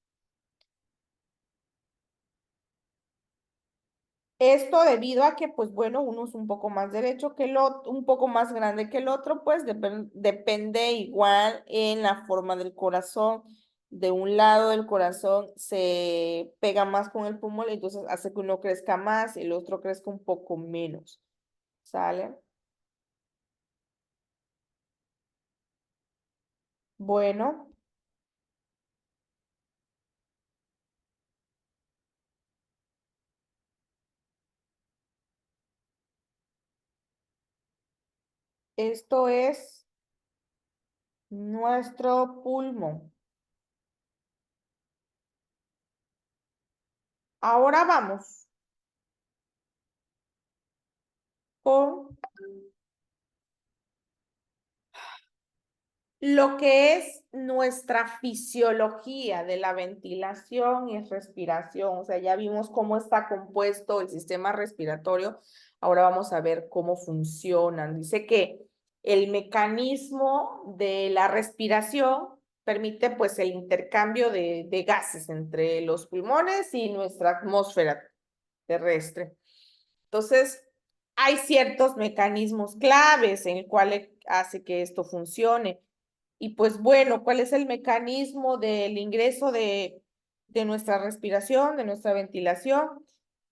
Esto debido a que, pues bueno, uno es un poco más derecho que el otro, un poco más grande que el otro, pues depende igual en la forma del corazón. De un lado del corazón se pega más con el pulmón, entonces hace que uno crezca más y el otro crezca un poco menos. ¿Sale? Bueno, esto es nuestro pulmón. Ahora vamos con lo que es nuestra fisiología de la ventilación y respiración. O sea, ya vimos cómo está compuesto el sistema respiratorio. Ahora vamos a ver cómo funcionan. Dice que el mecanismo de la respiración permite pues el intercambio de gases entre los pulmones y nuestra atmósfera terrestre. Entonces, hay ciertos mecanismos claves en el cual hace que esto funcione. Y pues bueno, ¿cuál es el mecanismo del ingreso de nuestra respiración, de nuestra ventilación?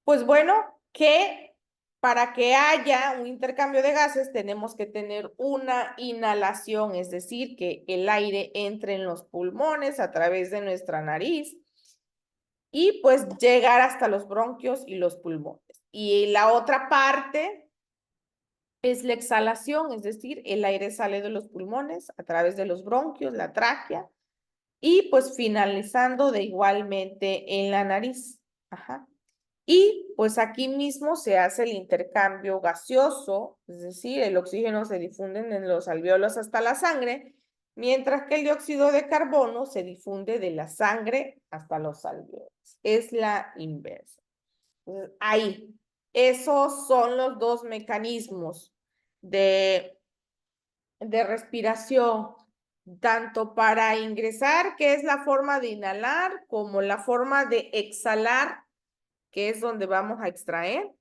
Pues bueno, que para que haya un intercambio de gases tenemos que tener una inhalación, es decir, que el aire entre en los pulmones a través de nuestra nariz y pues llegar hasta los bronquios y los pulmones. Y la otra parte es la exhalación, es decir, el aire sale de los pulmones a través de los bronquios, la tráquea, y pues finalizando de igualmente en la nariz. Ajá. Y pues aquí mismo se hace el intercambio gaseoso, es decir, el oxígeno se difunde en los alvéolos hasta la sangre, mientras que el dióxido de carbono se difunde de la sangre hasta los alvéolos. Es la inversa. Ahí, esos son los dos mecanismos de respiración, tanto para ingresar, que es la forma de inhalar, como la forma de exhalar, que es donde vamos a extraer,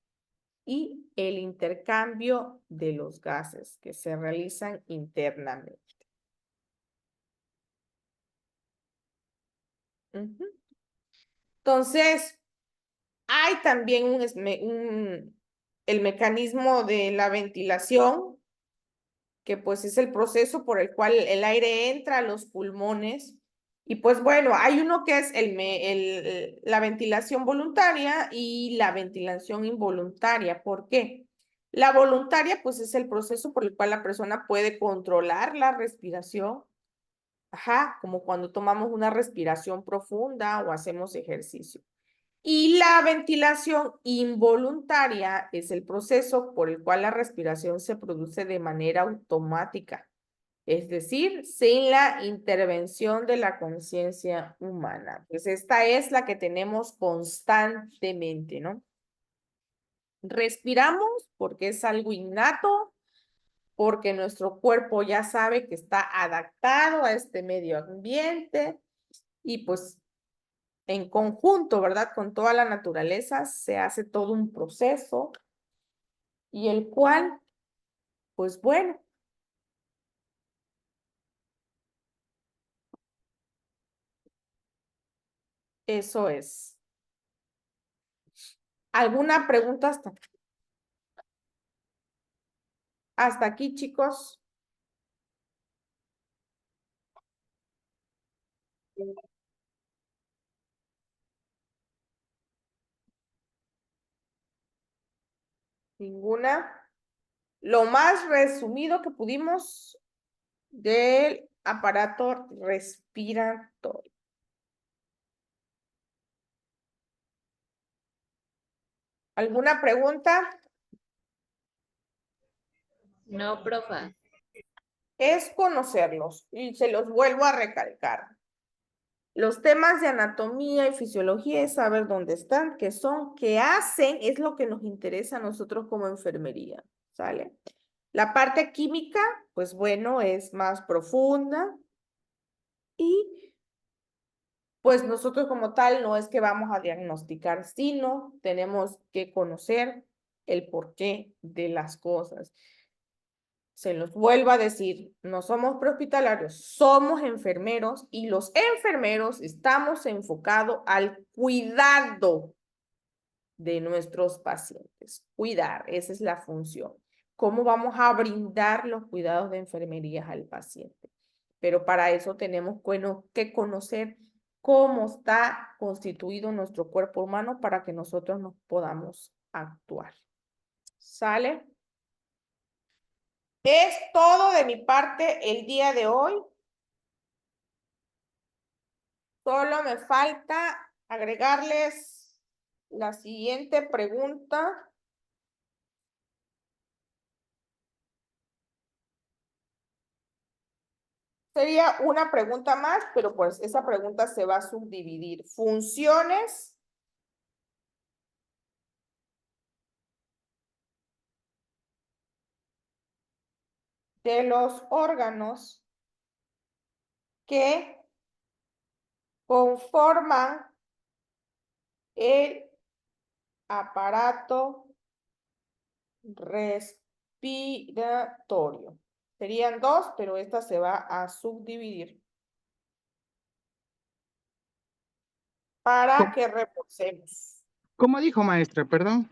y el intercambio de los gases que se realizan internamente. Entonces, hay también el mecanismo de la ventilación, que pues es el proceso por el cual el aire entra a los pulmones. Y pues bueno, hay uno que es la ventilación voluntaria y la ventilación involuntaria. ¿Por qué? La voluntaria pues es el proceso por el cual la persona puede controlar la respiración. Ajá, como cuando tomamos una respiración profunda o hacemos ejercicio. Y la ventilación involuntaria es el proceso por el cual la respiración se produce de manera automática, es decir, sin la intervención de la conciencia humana. Pues esta es la que tenemos constantemente, ¿no? Respiramos porque es algo innato, porque nuestro cuerpo ya sabe que está adaptado a este medio ambiente y pues en conjunto, ¿verdad? Con toda la naturaleza se hace todo un proceso y el cual, pues bueno, eso es. ¿Alguna pregunta hasta aquí, chicos? Ninguna. Lo más resumido que pudimos del aparato respiratorio. ¿Alguna pregunta? No, profa. Es conocerlos y se los vuelvo a recalcar. Los temas de anatomía y fisiología es saber dónde están, qué son, qué hacen, es lo que nos interesa a nosotros como enfermería, ¿sale? La parte química, pues bueno, es más profunda y pues nosotros como tal no es que vamos a diagnosticar, sino tenemos que conocer el porqué de las cosas. Se los vuelvo a decir, no somos prehospitalarios, somos enfermeros y los enfermeros estamos enfocados al cuidado de nuestros pacientes. Cuidar, esa es la función. ¿Cómo vamos a brindar los cuidados de enfermería al paciente? Pero para eso tenemos que conocer cómo está constituido nuestro cuerpo humano para que nosotros nos podamos actuar. ¿Sale? Es todo de mi parte el día de hoy. Solo me falta agregarles la siguiente pregunta. Sería una pregunta más, pero pues esa pregunta se va a subdividir. Funciones de los órganos que conforman el aparato respiratorio. Serían dos, pero esta se va a subdividir para que reposemos. ¿Cómo dijo, maestra? Perdón.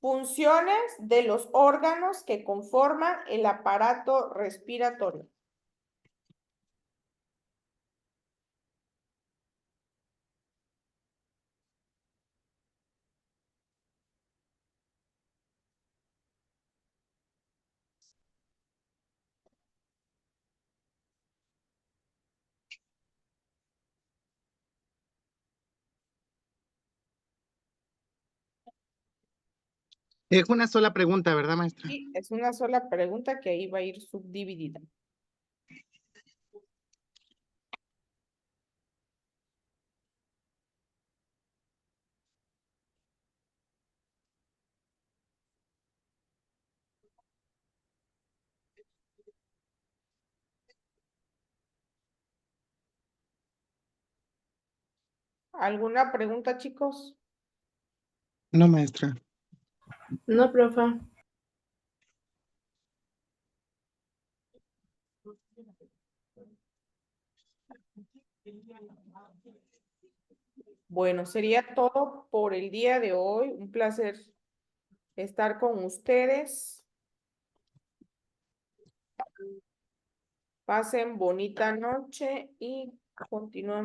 Funciones de los órganos que conforman el aparato respiratorio. Es una sola pregunta, ¿verdad, maestra? Y es una sola pregunta que ahí va a ir subdividida. ¿Alguna pregunta, chicos? No, maestra. No, profa. Bueno, sería todo por el día de hoy. Un placer estar con ustedes. Pasen bonita noche y continuamos.